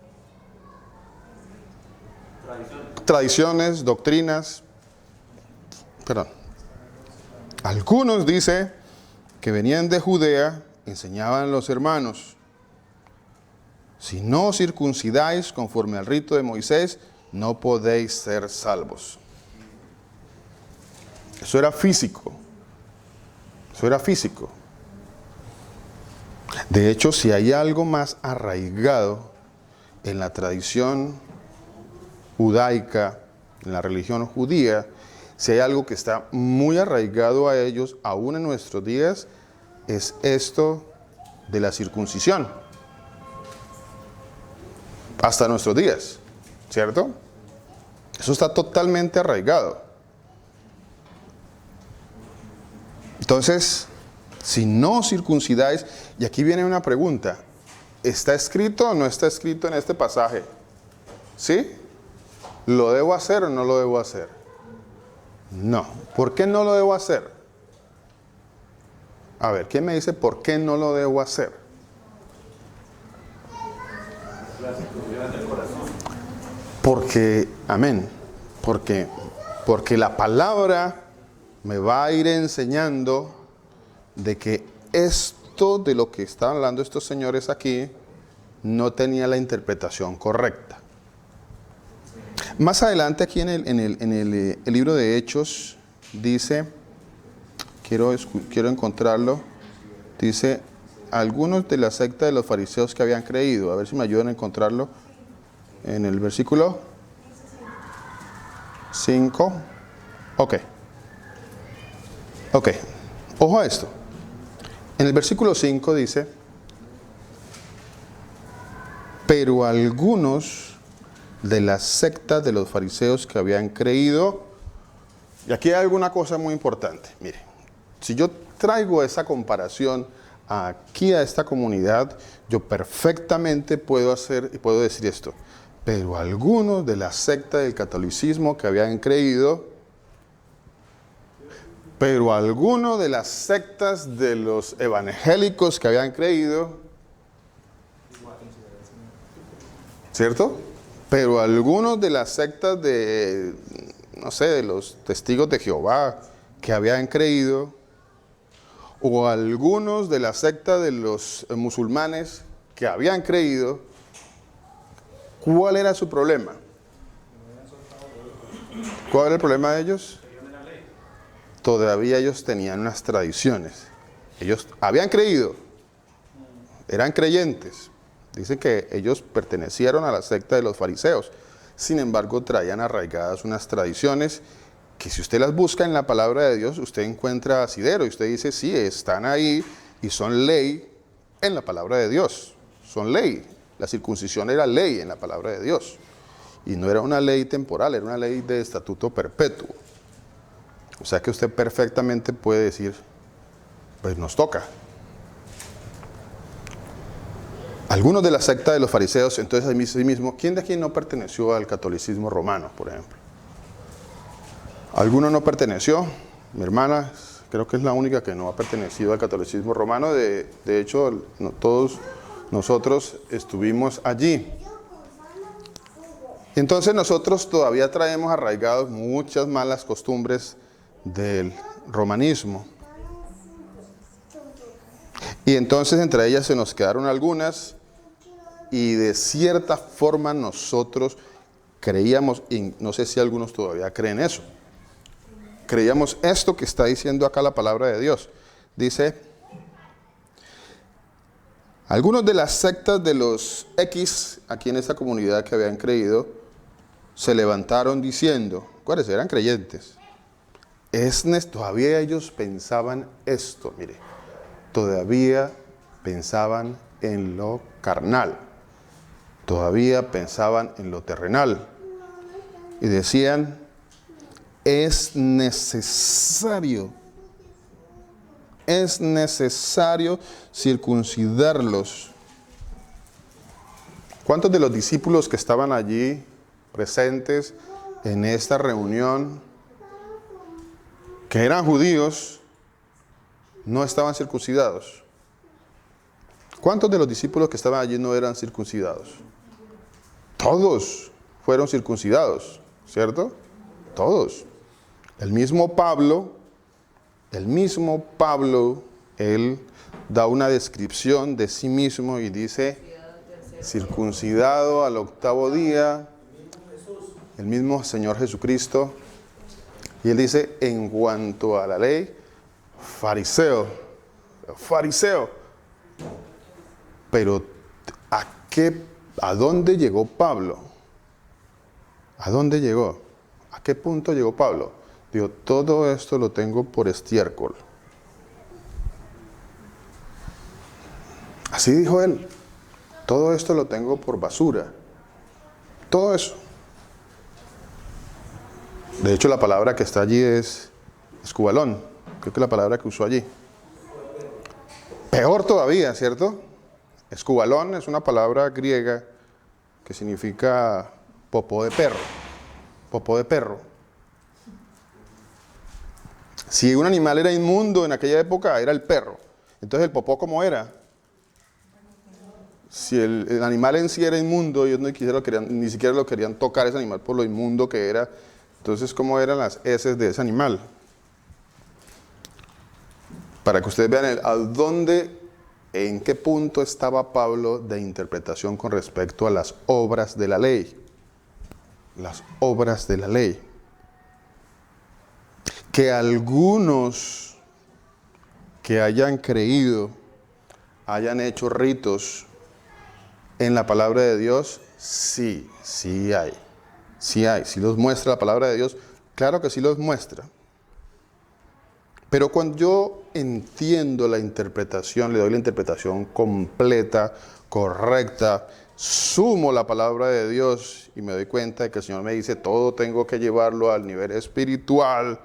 tradiciones, doctrinas. Perdón. Algunos, dice, que venían de Judea enseñaban a los hermanos: si no os circuncidáis conforme al rito de Moisés, no podéis ser salvos. Eso era físico. Eso era físico. De hecho, si hay algo más arraigado en la tradición judaica, en la religión judía, si hay algo que está muy arraigado a ellos, aún en nuestros días, es esto de la circuncisión. Hasta nuestros días, ¿cierto? Eso está totalmente arraigado. Entonces, si no circuncidáis, y aquí viene una pregunta: ¿está escrito o no está escrito en este pasaje? ¿Sí? ¿Lo debo hacer o no lo debo hacer? No. ¿Por qué no lo debo hacer? A ver, ¿quién me dice por qué no lo debo hacer? Porque, amén, porque la palabra me va a ir enseñando de que esto de lo que están hablando estos señores aquí no tenía la interpretación correcta. Más adelante aquí en el libro de Hechos dice, quiero encontrarlo, dice: algunos de la secta de los fariseos que habían creído. A ver si me ayudan a encontrarlo en el versículo 5. Ok, ojo a esto. En el versículo 5 dice: pero algunos de la secta de los fariseos que habían creído. Y aquí hay alguna cosa muy importante. Mire, si yo traigo esa comparación aquí a esta comunidad, yo perfectamente puedo decir esto: pero algunos de la secta del catolicismo que habían creído, pero algunos de las sectas de los evangélicos que habían creído, ¿cierto? Pero algunos de las sectas de, no sé, de los testigos de Jehová que habían creído, o algunos de la secta de los musulmanes que habían creído, ¿cuál era su problema? ¿Cuál era el problema de ellos? Todavía ellos tenían unas tradiciones. Ellos habían creído, eran creyentes. Dicen que ellos pertenecieron a la secta de los fariseos. Sin embargo, traían arraigadas unas tradiciones que, si usted las busca en la palabra de Dios, usted encuentra asidero y usted dice: sí, están ahí y son ley en la palabra de Dios. Son ley. La circuncisión era ley en la palabra de Dios. Y no era una ley temporal, era una ley de estatuto perpetuo. O sea que usted perfectamente puede decir, pues nos toca. Algunos de la secta de los fariseos, entonces ahí mismo, ¿quién de aquí no perteneció al catolicismo romano, por ejemplo? ¿Alguno no perteneció? Mi hermana creo que es la única que no ha pertenecido al catolicismo romano. De hecho, todos nosotros estuvimos allí. Entonces nosotros todavía traemos arraigados muchas malas costumbres del romanismo. Y entonces entre ellas se nos quedaron algunas y de cierta forma nosotros creíamos, y no sé si algunos todavía creen eso, creíamos esto que está diciendo acá la palabra de Dios. Dice, algunos de las sectas de los X, aquí en esta comunidad que habían creído, se levantaron diciendo, ¿cuáles eran creyentes? Todavía ellos pensaban esto, mire, todavía pensaban en lo carnal, todavía pensaban en lo terrenal, y decían, es necesario circuncidarlos. ¿Cuántos de los discípulos que estaban allí presentes en esta reunión, que eran judíos, no estaban circuncidados? ¿Cuántos de los discípulos que estaban allí no eran circuncidados? Todos fueron circuncidados, ¿cierto? Todos. El mismo Pablo, él da una descripción de sí mismo y dice, circuncidado al 8º día, el mismo Señor Jesucristo. Y él dice, en cuanto a la ley, fariseo. Pero ¿a dónde llegó Pablo? ¿A dónde llegó? ¿A qué punto llegó Pablo? Dijo, todo esto lo tengo por estiércol. Así dijo él. Todo esto lo tengo por basura. Todo eso. De hecho, la palabra que está allí es escubalón. Creo que es la palabra que usó allí. Peor todavía, ¿cierto? Escubalón es una palabra griega que significa popó de perro. Popó de perro. Si un animal era inmundo en aquella época, era el perro. Entonces, ¿el popó cómo era? Si el animal en sí era inmundo, ellos ni siquiera lo querían tocar ese animal por lo inmundo que era. Entonces, ¿cómo eran las heces de ese animal? Para que ustedes vean en qué punto estaba Pablo de interpretación con respecto a las obras de la ley. Las obras de la ley. Que algunos que hayan creído, hayan hecho ritos en la palabra de Dios, sí hay. Sí los muestra la palabra de Dios, claro que sí los muestra. Pero cuando yo entiendo la interpretación, le doy la interpretación completa, correcta, sumo la palabra de Dios y me doy cuenta de que el Señor me dice, todo tengo que llevarlo al nivel espiritual,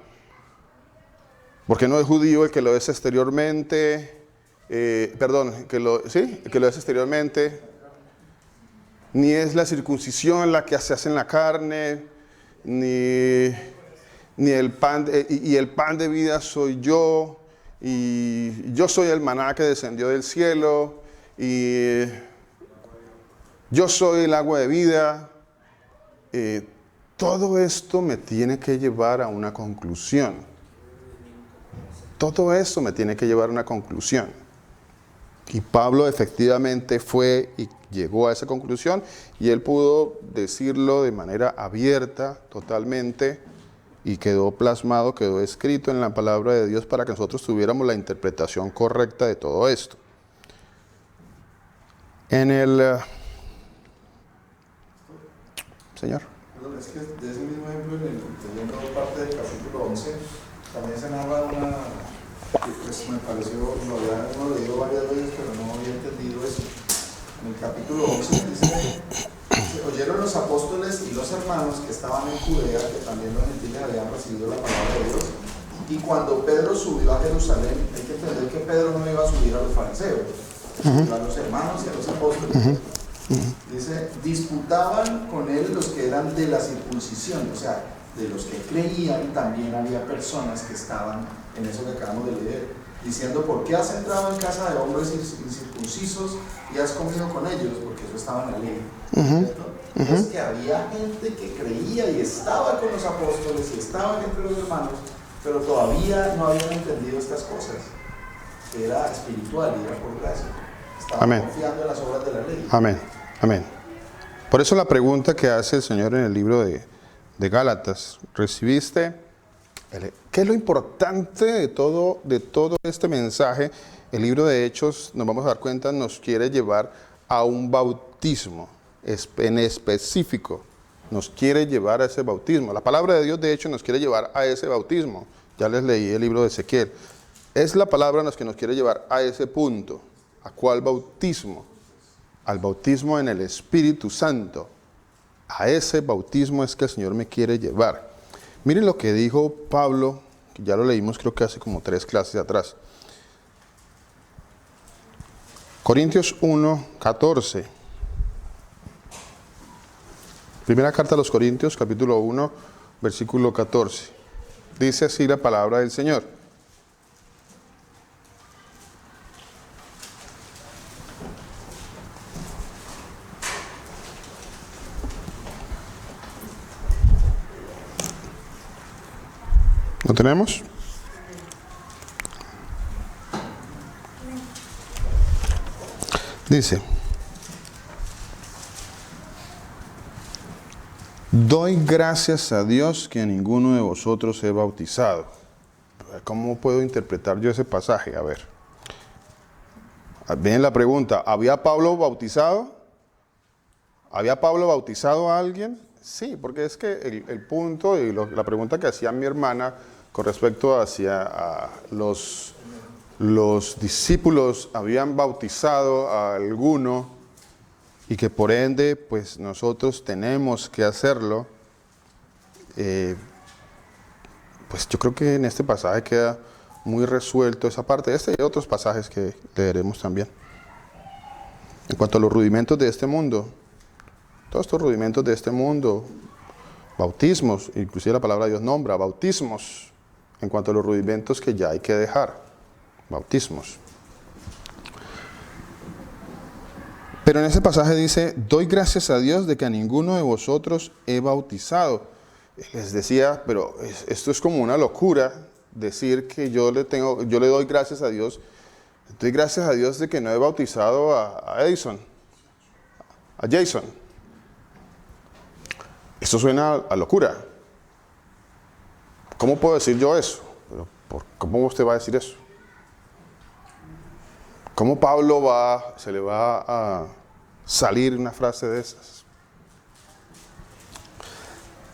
porque no es judío el que lo es exteriormente, que lo es exteriormente, ni es la circuncisión la que se hace en la carne, ni el pan de vida soy yo, y yo soy el maná que descendió del cielo, y yo soy el agua de vida. Todo esto me tiene que llevar a una conclusión. Todo eso me tiene que llevar a una conclusión. Y Pablo efectivamente fue y llegó a esa conclusión, y él pudo decirlo de manera abierta, totalmente, y quedó plasmado, quedó escrito en la palabra de Dios para que nosotros tuviéramos la interpretación correcta de todo esto. Señor. Es que de ese mismo ejemplo, leyendo parte del capítulo 11, también se narra una que pues me pareció, lo había leído varias veces, pero no había entendido eso. En el capítulo 11 dice, oyeron los apóstoles y los hermanos que estaban en Judea, que también los gentiles habían recibido la palabra de Dios, y cuando Pedro subió a Jerusalén, hay que entender que Pedro no iba a subir a los fariseos, subió a los hermanos y a los apóstoles. Dice, disputaban con él los que eran de la circuncisión, o sea, de los que creían también había personas que estaban en eso que acabamos de leer, diciendo, ¿por qué has entrado en casa de hombres incircuncisos y has comido con ellos? Porque eso estaba en la ley, ¿cierto? Entonces que había gente que creía y estaba con los apóstoles y estaban entre los hermanos, pero todavía no habían entendido estas cosas, que era espiritual y era por gracia. Estaban confiando en las obras de la ley. Amén. Amén. Por eso la pregunta que hace el Señor en el libro de Gálatas, ¿recibiste? ¿Qué es lo importante de todo este mensaje? El libro de Hechos, nos vamos a dar cuenta, nos quiere llevar a un bautismo en específico. Nos quiere llevar a ese bautismo. La palabra de Dios, de hecho, nos quiere llevar a ese bautismo. Ya les leí el libro de Ezequiel. Es la palabra que nos quiere llevar a ese punto. ¿A cuál bautismo? Al bautismo en el Espíritu Santo. A ese bautismo es que el Señor me quiere llevar. Miren lo que dijo Pablo, que ya lo leímos creo que hace como 3 clases atrás. Corintios 1, 14. Primera carta a los Corintios, capítulo 1, versículo 14. Dice así la palabra del Señor. ¿Lo tenemos? Dice, doy gracias a Dios que a ninguno de vosotros he bautizado. ¿Cómo puedo interpretar yo ese pasaje? A ver. Viene la pregunta, ¿había Pablo bautizado? ¿Había Pablo bautizado a alguien? Sí, porque es que el punto y la pregunta que hacía mi hermana con respecto a los discípulos habían bautizado a alguno y que por ende pues nosotros tenemos que hacerlo, pues yo creo que en este pasaje queda muy resuelto esa parte. Este y otros pasajes que leeremos también. En cuanto a los rudimentos de este mundo, todos estos rudimentos de este mundo, bautismos, inclusive la palabra de Dios nombra, bautismos, en cuanto a los rudimentos que ya hay que dejar, bautismos. Pero en ese pasaje dice, doy gracias a Dios de que a ninguno de vosotros he bautizado. Les decía, pero esto es como una locura, decir que yo le doy gracias a Dios. Doy gracias a Dios de que no he bautizado a Edison, a Jason. Eso suena a locura. ¿Cómo puedo decir yo eso? ¿Cómo usted va a decir eso? ¿Cómo Pablo se le va a salir una frase de esas?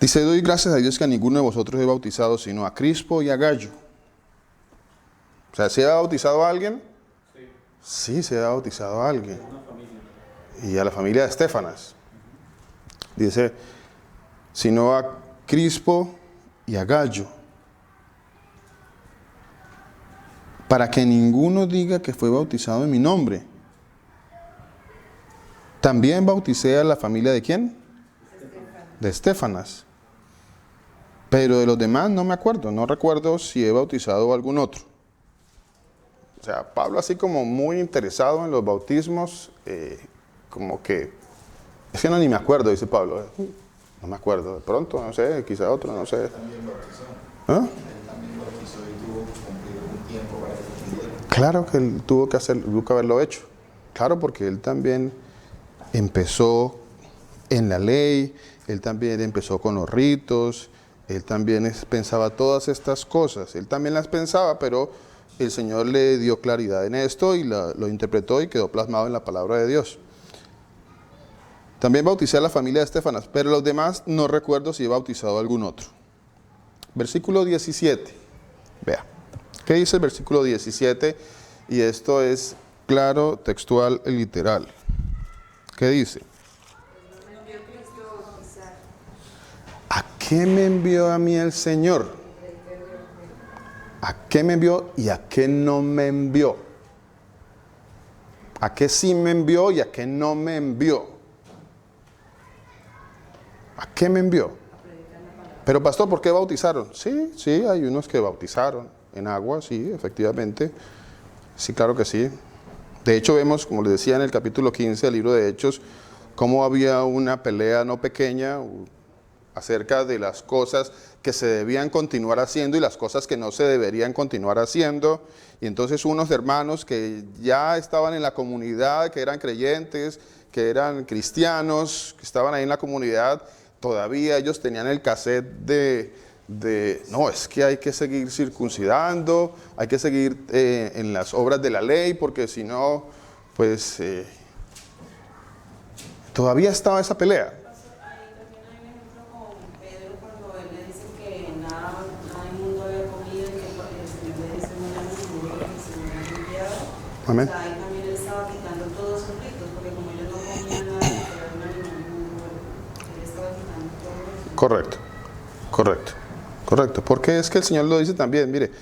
Dice, doy gracias a Dios que a ninguno de vosotros he bautizado, sino a Crispo y a Gallo. O sea, ¿se ha bautizado a alguien? Sí, se ha bautizado a alguien. Y a la familia de Estéfanas. Dice, sino a Crispo y a Gallo, para que ninguno diga que fue bautizado en mi nombre. También bauticé a la familia ¿de quién? De Estéfanas. Pero de los demás no me acuerdo, no recuerdo si he bautizado a algún otro. O sea, Pablo así como muy interesado en los bautismos, como que, es que no ni me acuerdo, dice Pablo. No me acuerdo, de pronto, no sé, quizá otro, no sé. Él también bautizó. ¿Ah? Él también bautizó y tuvo que cumplir un tiempo para que cumpliera. Claro que él tuvo que haberlo hecho. Claro, porque él también empezó en la ley, él también empezó con los ritos, él también pensaba todas estas cosas. Él también las pensaba, pero el Señor le dio claridad en esto y lo interpretó y quedó plasmado en la palabra de Dios. También bauticé a la familia de Estéfanas, pero los demás no recuerdo si he bautizado a algún otro. Versículo 17. Vea. ¿Qué dice el versículo 17? Y esto es claro, textual y literal. ¿Qué dice? Nos envió Cristo qué me envió a mí el Señor? ¿A qué me envió y a qué no me envió? ¿A qué sí me envió y a qué no me envió? ¿A qué me envió? Pero pastor, ¿por qué bautizaron? Sí, hay unos que bautizaron en agua, sí, efectivamente. Sí, claro que sí. De hecho, vemos, como les decía en el capítulo 15 del libro de Hechos, cómo había una pelea no pequeña acerca de las cosas que se debían continuar haciendo y las cosas que no se deberían continuar haciendo. Y entonces unos hermanos que ya estaban en la comunidad, que eran creyentes, que eran cristianos, que estaban ahí en la comunidad, todavía ellos tenían el cassette no, es que hay que seguir circuncidando, hay que seguir en las obras de la ley, porque si no, pues todavía estaba esa pelea. Ahí también hay un ejemplo con Pedro cuando él le dice que nada inmundo había comido y que el Señor le dice no llames inmundo porque el Señor me ha enviado. Amén. O sea, ahí también él estaba quitando todos esos ritos, porque como ellos no comían nada, que era un animal inmundo, él estaba quitando todo eso. Correcto. Porque es que el Señor lo dice también, mire,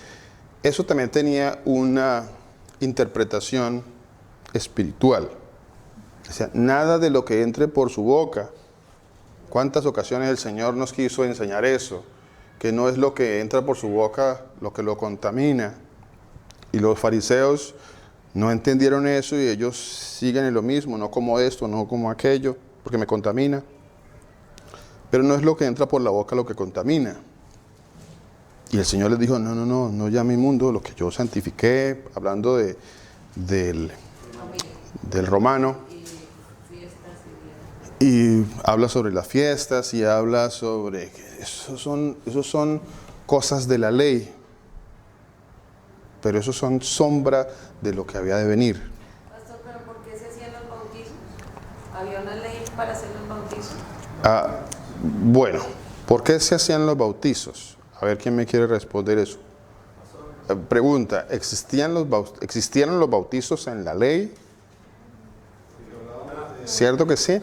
eso también tenía una interpretación espiritual. O sea, nada de lo que entre por su boca. ¿Cuántas ocasiones el Señor nos quiso enseñar eso? Que no es lo que entra por su boca lo que lo contamina. Y los fariseos no entendieron eso y ellos siguen en lo mismo, no como esto, no como aquello, porque me contamina. Pero no es lo que entra por la boca lo que contamina. Y el Señor les dijo, no llame inmundo lo que yo santifiqué, hablando del romano. Y habla sobre las fiestas y habla sobre que esos son cosas de la ley. Pero esos son sombra de lo que había de venir. Pastor, ¿pero por qué se hacían los bautismos? ¿Había una ley para hacer los bautizos? Bueno, ¿por qué se hacían los bautizos? A ver quién me quiere responder eso. Pregunta, ¿existieron los bautizos en la ley? ¿Cierto que sí?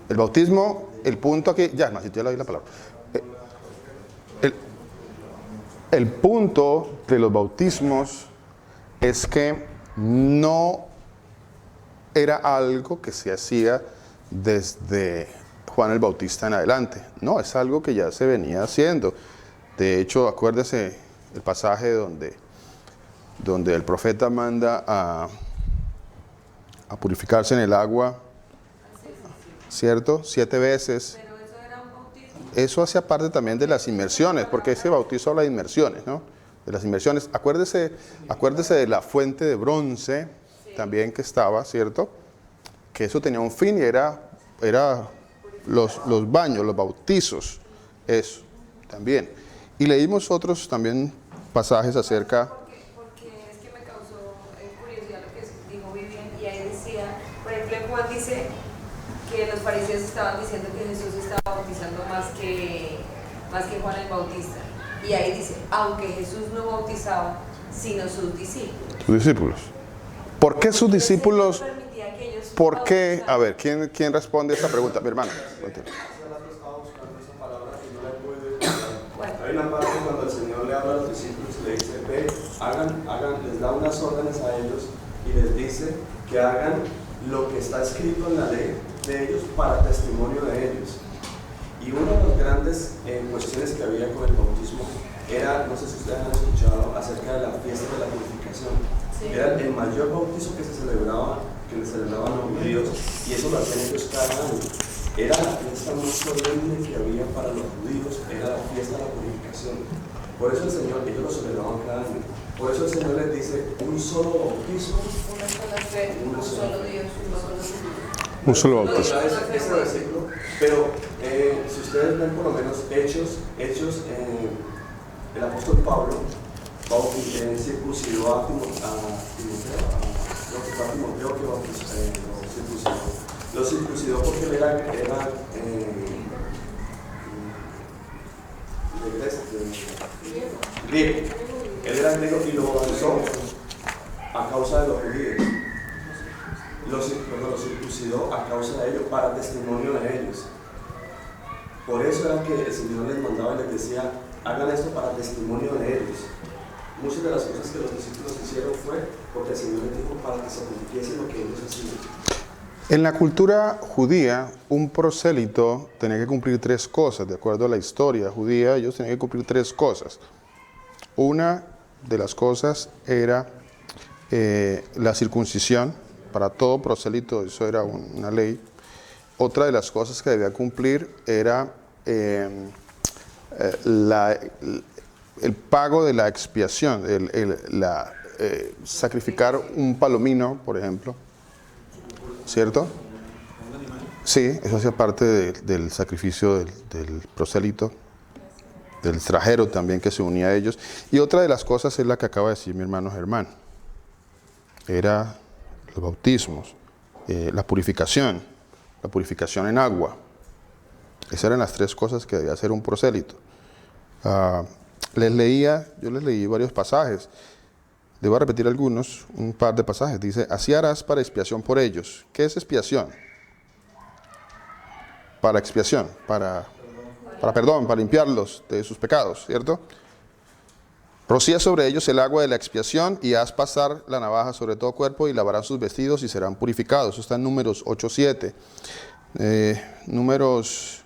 El bautismo, el punto aquí, ya, no, si yo le doy la palabra. El punto de los bautismos es que no era algo que se hacía desde Juan el Bautista en adelante. No, es algo que ya se venía haciendo. De hecho, acuérdese el pasaje donde el profeta manda a purificarse en el agua, ¿cierto? 7 veces. Pero eso era un bautismo. Eso hacía parte también de las inmersiones, porque ese bautizo habla de inmersiones, ¿no? De las inmersiones. Acuérdese de la fuente de bronce, también que estaba, ¿cierto? Que eso tenía un fin y era los baños, los bautizos, eso también. Y leímos otros también pasajes acerca. Porque es que me causó curiosidad lo que dijo Vivian, y ahí decía, por ejemplo, Juan dice que los fariseos estaban diciendo que Jesús estaba bautizando más que Juan el Bautista. Y ahí dice, aunque Jesús no bautizaba, sino sus discípulos. Sus discípulos. ¿Por qué sus discípulos? Permitía que ellos ¿Por qué? bautizaran. A ver, ¿quién responde esa pregunta? Mi hermano. Bueno, Hay una parte cuando el Señor le habla a los discípulos y le dice, ve, hagan, les da unas órdenes a ellos y les dice que hagan lo que está escrito en la ley de ellos para testimonio de ellos. Y una de las grandes cuestiones que había con el bautismo era, no sé si ustedes han escuchado, acerca de la fiesta de la purificación. Sí. Era el mayor bautizo que le celebraban los judíos, y eso lo hacían ellos cada año. Era la fiesta más solemne que había para los judíos, era la fiesta de la purificación. Por eso el Señor, ellos lo celebraban cada año. Por eso el Señor les dice, un solo bautizo, una sola fe, un solo Dios, un solo Señor. Un solo no, bautismo. ese versículo, pero si ustedes ven por lo menos Hechos, el apóstol Pablo circuncidó a Timoteo, que lo circuncidó. Lo circuncidó porque él era de griego. Él era griego y lo bautizó a causa de los judíos. Lo circuncidó a causa de ellos, para testimonio de ellos. Por eso era que el Señor les mandaba y les decía, hagan esto para testimonio de ellos. Muchas de las cosas que los discípulos hicieron fue porque el Señor les dijo para que se cumpliese lo que ellos hacían. En la cultura judía, un prosélito tenía que cumplir 3 cosas. De acuerdo a la historia judía, ellos tenían que cumplir 3 cosas. Una de las cosas era la circuncisión. Para todo prosélito eso era una ley. Otra de las cosas que debía cumplir era el pago de la expiación, sacrificar un palomino, por ejemplo, ¿cierto? Sí, eso hacía parte del sacrificio del prosélito, del extranjero también que se unía a ellos. Y otra de las cosas es la que acaba de decir mi hermano Germán, era los bautismos, la purificación en agua. Esas eran las 3 cosas que debía hacer un prosélito. Yo les leí varios pasajes. Debo repetir un par de pasajes. Dice, así harás para expiación por ellos. ¿Qué es expiación? Para expiación, para perdón, para limpiarlos de sus pecados, ¿cierto? Rocía sobre ellos el agua de la expiación y haz pasar la navaja sobre todo cuerpo y lavarán sus vestidos y serán purificados. Eso está en Números 8:7. Números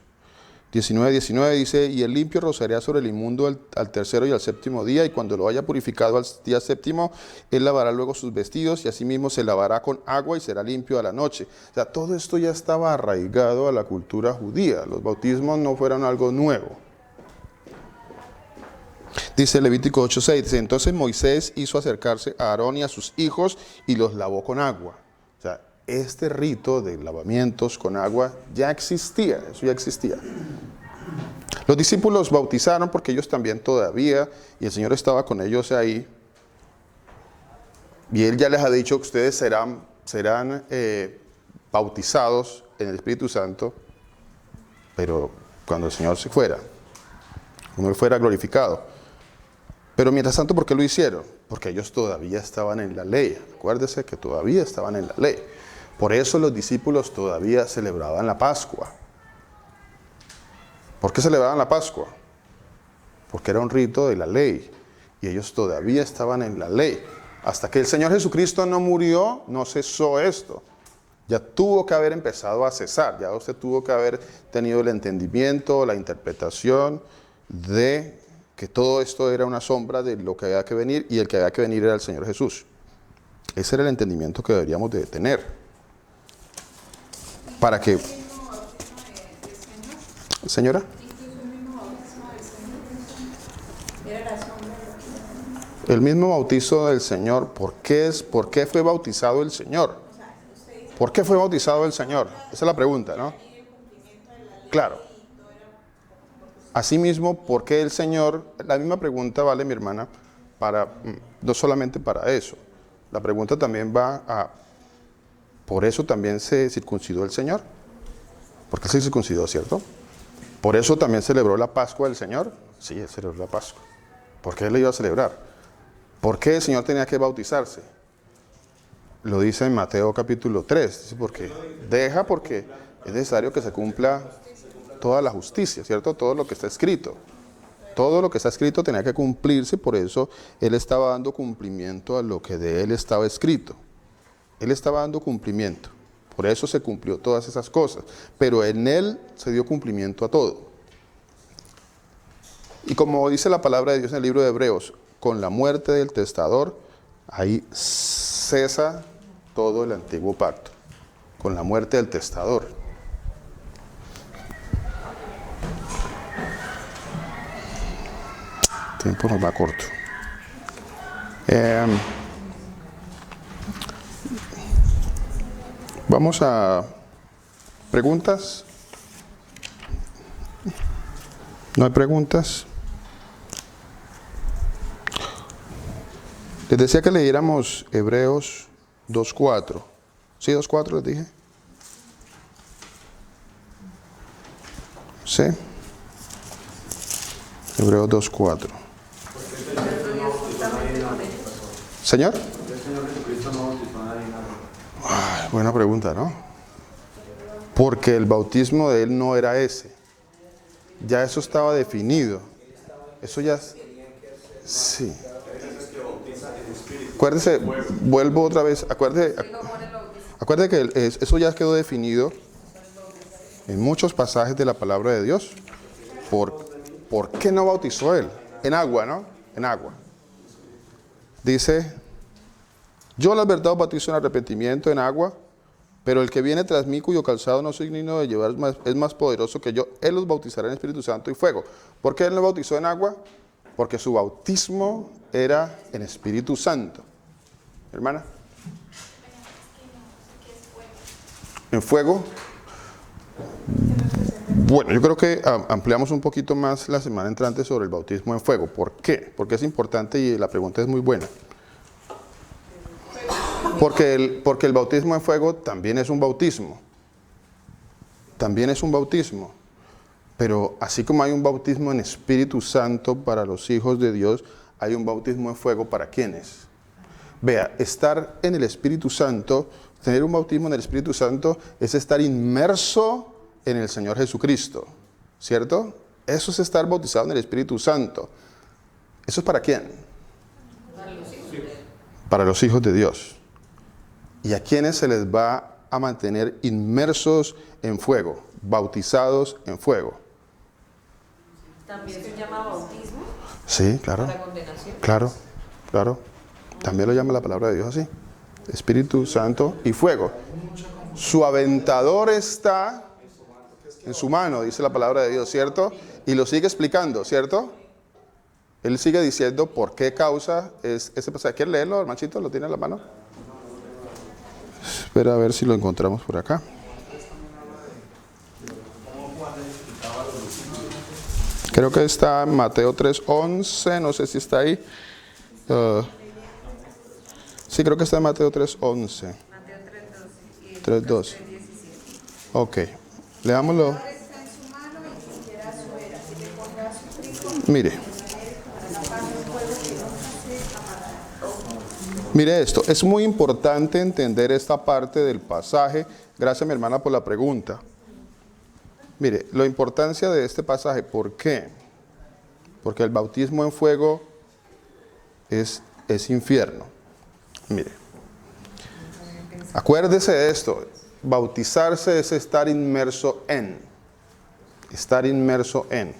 19:19 dice, y el limpio rociará sobre el inmundo al tercero y al séptimo día, y cuando lo haya purificado al día séptimo, él lavará luego sus vestidos, y asimismo se lavará con agua y será limpio a la noche. O sea, todo esto ya estaba arraigado a la cultura judía. Los bautismos no fueron algo nuevo. Dice Levítico 8:6, dice, entonces Moisés hizo acercarse a Aarón y a sus hijos y los lavó con agua. O sea, este rito de lavamientos con agua ya existía, eso ya existía. Los discípulos bautizaron porque ellos también todavía, y el Señor estaba con ellos ahí, y Él ya les ha dicho que ustedes serán bautizados en el Espíritu Santo, pero cuando el Señor se fuera, cuando Él fuera glorificado. Pero mientras tanto, ¿por qué lo hicieron? Porque ellos todavía estaban en la ley. Acuérdese que todavía estaban en la ley. Por eso los discípulos todavía celebraban la Pascua. ¿Por qué celebraban la Pascua? Porque era un rito de la ley. Y ellos todavía estaban en la ley. Hasta que el Señor Jesucristo no murió, no cesó esto. Ya tuvo que haber empezado a cesar. Ya usted tuvo que haber tenido el entendimiento, la interpretación de que todo esto era una sombra de lo que había que venir, y el que había que venir era el Señor Jesús. Ese era el entendimiento que deberíamos de tener. Para que... ¿Señora? El mismo bautizo del Señor. ¿Por qué fue bautizado el Señor? ¿Por qué fue bautizado el Señor? Esa es la pregunta, ¿no? Claro. Asimismo, ¿por qué el Señor? La misma pregunta vale, mi hermana, no solamente para eso. La pregunta también va a, ¿por eso también se circuncidó el Señor? ¿Por qué se circuncidó, cierto? ¿Por eso también celebró la Pascua del Señor? Sí, él celebró la Pascua. ¿Por qué él la iba a celebrar? ¿Por qué el Señor tenía que bautizarse? Lo dice en Mateo capítulo 3. Dice, porque es necesario que se cumpla toda la justicia, ¿cierto? Todo lo que está escrito. Todo lo que está escrito tenía que cumplirse, por eso Él estaba dando cumplimiento a lo que de Él estaba escrito. Él estaba dando cumplimiento. Por eso se cumplió todas esas cosas. Pero en Él se dio cumplimiento a todo. Y como dice la palabra de Dios en el libro de Hebreos, con la muerte del testador, ahí cesa todo el antiguo pacto. Con la muerte del testador. El tiempo nos va corto. Vamos a preguntas. ¿No hay preguntas? Les decía que leyéramos Hebreos 2:4. ¿Sí, 2:4 les dije? ¿Sí? Hebreos 2:4. ¿Señor? Ay, buena pregunta, ¿no? Porque el bautismo de Él no era ese. Ya eso estaba definido. Eso ya... Sí. Acuérdese, vuelvo otra vez. Acuérdese que eso ya quedó definido en muchos pasajes de la palabra de Dios. ¿Por qué no bautizó él? En agua, ¿no? En agua. Dice, yo la verdad os bautizo en arrepentimiento en agua, pero el que viene tras mí, cuyo calzado no soy digno de llevar, es más poderoso que yo. Él los bautizará en Espíritu Santo y fuego. ¿Por qué él no bautizó en agua? Porque su bautismo era en Espíritu Santo. Hermana. En fuego. Bueno, yo creo que ampliamos un poquito más la semana entrante sobre el bautismo en fuego. ¿Por qué? Porque es importante y la pregunta es muy buena. Porque el bautismo en fuego también es un bautismo. También es un bautismo. Pero así como hay un bautismo en Espíritu Santo para los hijos de Dios, hay un bautismo en fuego para quienes. Vea, estar en el Espíritu Santo, tener un bautismo en el Espíritu Santo es estar inmerso en el Señor Jesucristo, ¿cierto? Eso es estar bautizado en el Espíritu Santo. ¿Eso es para quién? Para los hijos de Dios. ¿Y a quienes se les va a mantener inmersos en fuego, bautizados en fuego? ¿También se llama bautismo? Sí, claro. ¿Para condenación? Claro, claro. También lo llama la palabra de Dios así. Espíritu Santo y fuego. Su aventador está en su mano, dice la palabra de Dios, ¿cierto? Y lo sigue explicando, ¿cierto? Él sigue diciendo por qué causa es ese pasaje. ¿Quieres leerlo, hermanchito? ¿Lo tiene en la mano? Espera a ver si lo encontramos por acá. Creo que está en Mateo 3:11, no sé si está ahí. Sí, creo que está en Mateo 3:11. Mateo 3:12 y 3:12. 3:17. Ok, leámoslo. Está en su mano y quisiera su era, si le pondrá su trigo, Mire. para la paz del pueblo que nunca se apagará. Mire esto, es muy importante entender esta parte del pasaje. Gracias, mi hermana, por la pregunta. Mire, la importancia de este pasaje, ¿por qué? Porque el bautismo en fuego es infierno. Mire, acuérdese de esto, bautizarse es estar inmerso en. Estar inmerso en.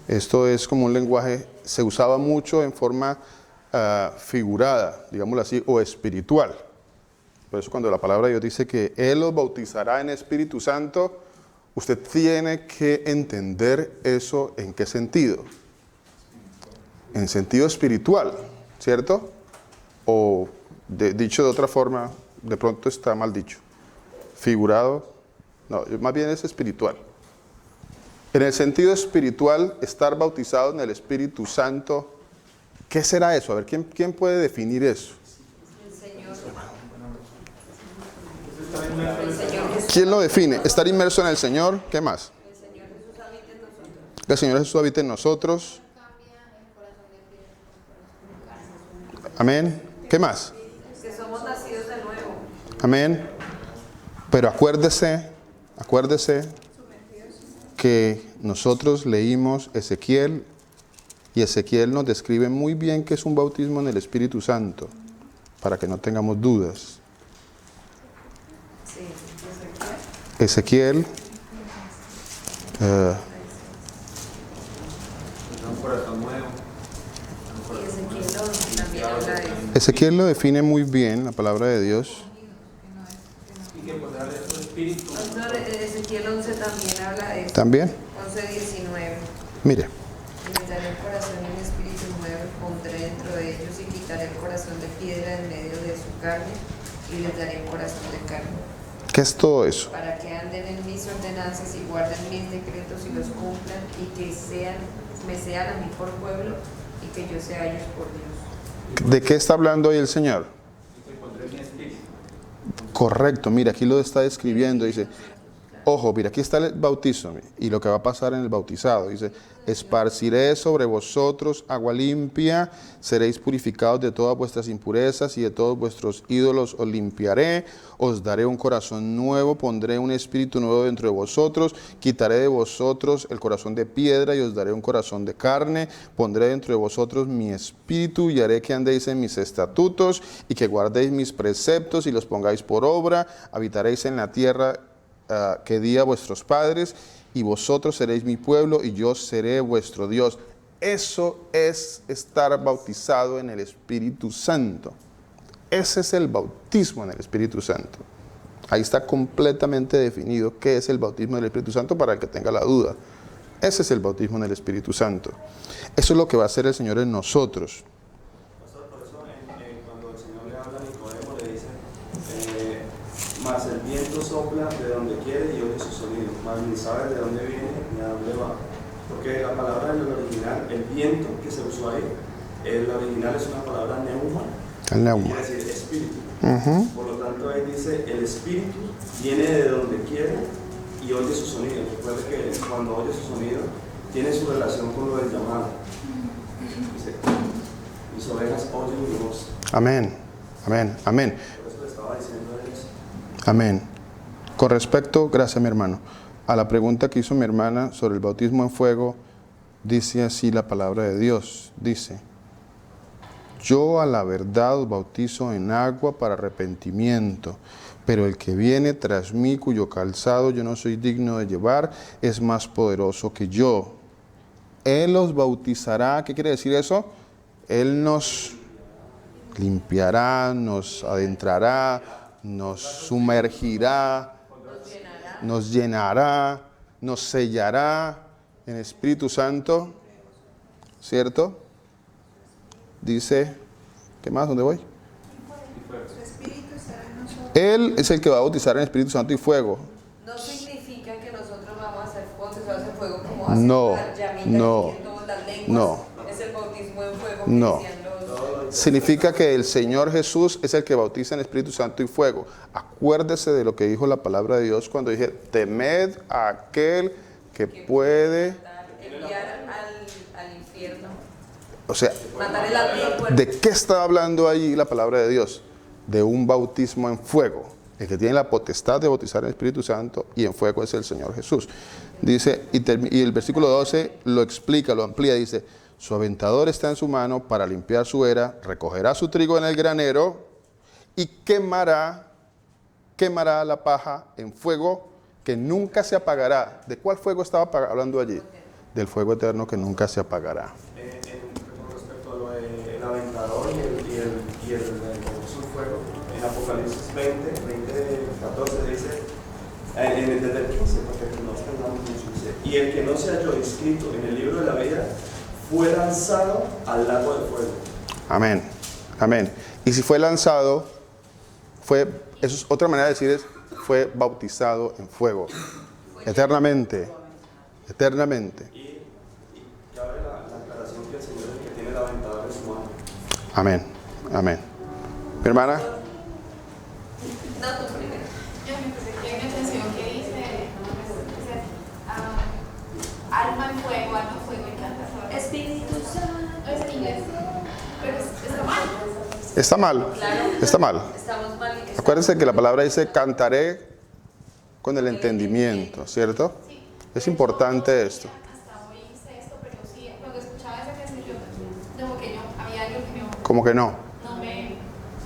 Esto es como un lenguaje, se usaba mucho en forma figurada, digámoslo así, o espiritual. Por eso cuando la palabra de Dios dice que Él los bautizará en Espíritu Santo, usted tiene que entender eso en qué sentido. En sentido espiritual, ¿cierto? O dicho de otra forma, de pronto está mal dicho. Figurado, no, más bien es espiritual. En el sentido espiritual, estar bautizado en el Espíritu Santo, ¿qué será eso? A ver, ¿quién puede definir eso? ¿Quién lo define? Estar inmerso en el Señor, ¿qué más? Que el Señor Jesús habite en nosotros. Amén. ¿Qué más? Que somos nacidos de nuevo. Amén. Pero acuérdese que nosotros leímos Ezequiel y Ezequiel nos describe muy bien que es un bautismo en el Espíritu Santo, para que no tengamos dudas. Sí, Ezequiel, Ezequiel lo define muy bien, la palabra de Dios. Ezequiel 11 también habla de eso. ¿También? 11:19. Mire, Y les daré el corazón y un espíritu nuevo, pondré dentro de ellos y quitaré el corazón de piedra en medio de su carne y les daré un corazón de carne. ¿qué es todo eso? Para que anden en mis ordenanzas y guarden mis decretos y los cumplan y que me sean a mí por pueblo y que yo sea a ellos por Dios. ¿De qué está hablando ahí el Señor? Correcto, mira, aquí lo está describiendo, dice, Ojo, mira, aquí está el bautismo y lo que va a pasar en el bautizado. Dice, esparciré sobre vosotros agua limpia, seréis purificados de todas vuestras impurezas y de todos vuestros ídolos os limpiaré, os daré un corazón nuevo, pondré un espíritu nuevo dentro de vosotros, quitaré de vosotros el corazón de piedra y os daré un corazón de carne, pondré dentro de vosotros mi espíritu y haré que andéis en mis estatutos y que guardéis mis preceptos y los pongáis por obra, habitaréis en la tierra que di a vuestros padres, y vosotros seréis mi pueblo, y yo seré vuestro Dios. Eso es estar bautizado en el Espíritu Santo. Ese es el bautismo en el Espíritu Santo. Ahí está completamente definido qué es el bautismo del Espíritu Santo para el que tenga la duda. Ese es el bautismo en el Espíritu Santo. Eso es lo que va a hacer el Señor en nosotros. Por eso cuando el Señor le habla a Nicodemo le dice, mas el viento sopla de donde quiere y oye su sonido, mas ni sabe de dónde viene ni a dónde va. Porque la palabra en el original, el viento que se usó ahí, el original es una palabra neuma, El neuma. quiere decir espíritu. Ujú. Por lo tanto ahí dice, el espíritu viene de donde quiere y oye su sonido. Recuerde que cuando oye su sonido, tiene su relación con lo del llamado. Dice, mis ovejas oyen mi voz. Amén, amén, amén. Por eso le estaba diciendo a ellos. Amén. Con respecto, gracias mi hermano, a la pregunta que hizo mi hermana sobre el bautismo en fuego, dice así la palabra de Dios. Dice, yo a la verdad os bautizo en agua para arrepentimiento, pero el que viene tras mí, cuyo calzado yo no soy digno de llevar, es más poderoso que yo. Él os bautizará. ¿Qué quiere decir eso? Él nos limpiará, nos adentrará, nos sumergirá, nos llenará, nos sellará en Espíritu Santo, ¿cierto? Dice, ¿qué más? ¿Dónde voy? Él es el que va a bautizar en Espíritu Santo y fuego. No significa que nosotros vamos a ser bautizados en fuego como hacen No, las llamitas no, diciendo las lenguas. no. Es el bautismo en fuego que No. decían los... Significa que el Señor Jesús es el que bautiza en Espíritu Santo y fuego. Acuérdese de lo que dijo la palabra de Dios cuando dije, temed a aquel que puede, enviar al infierno. o sea, Matar el alma y el cuerpo. ¿de qué está hablando ahí la palabra de Dios? De un bautismo en fuego. El que tiene la potestad de bautizar en el Espíritu Santo y en fuego es el Señor Jesús. Dice, y el versículo 12 lo explica, lo amplía, dice, su aventador está en su mano para limpiar su era, recogerá su trigo en el granero y quemará la paja en fuego que nunca se apagará. ¿De cuál fuego estaba hablando allí? Del fuego eterno que nunca se apagará. Con respecto a lo del aventador y el fuego, en Apocalipsis 20, 14 dice, desde el 15, porque no extendamos mucho, dice, y el que no se halló inscrito en el libro de la vida fue lanzado al lago de fuego. Amén, amén. Y si fue lanzado, eso es otra manera de decir, fue bautizado en fuego, eternamente, eternamente. Y cabe la aclaración que el Señor es el que tiene el aventador en su mano. Amén, amén. Mi hermana, No, tú primero. Yo me puse que hay una canción que dice, alma en fuego, y canta sobre Espíritu Santo. no es en inglés, pero está mal. está mal, Claro. está mal. Estamos mal. Acuérdense que la palabra dice, cantaré con el entendimiento, ¿cierto? Sí. Es importante esto. Hasta hoy hice esto, pero sí, cuando escuchaba esa canción, yo, como que había algo que Como que no, no me...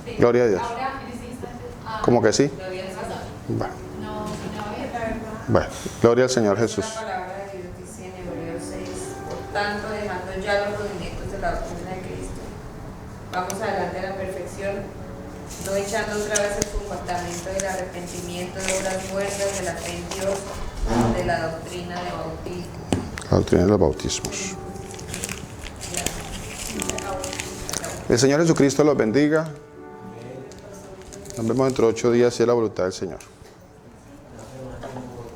sí. Gloria a Dios. Ahora, en ese instante, como que sí. Gloria al Señor. Bueno, no, no, es verdad. bueno, gloria al Señor Jesús. La palabra de Dios dice en Hebreos 6, por tanto, dejando ya los rudimentos de la doctrina de Cristo, vamos adelante a la perfección, no echando otra vez el comportamiento del arrepentimiento de obras muertas, de la fe en Dios, de la doctrina de bautismo. La doctrina de los bautismos. El Señor Jesucristo los bendiga. Nos vemos dentro de 8 días si es la voluntad del Señor.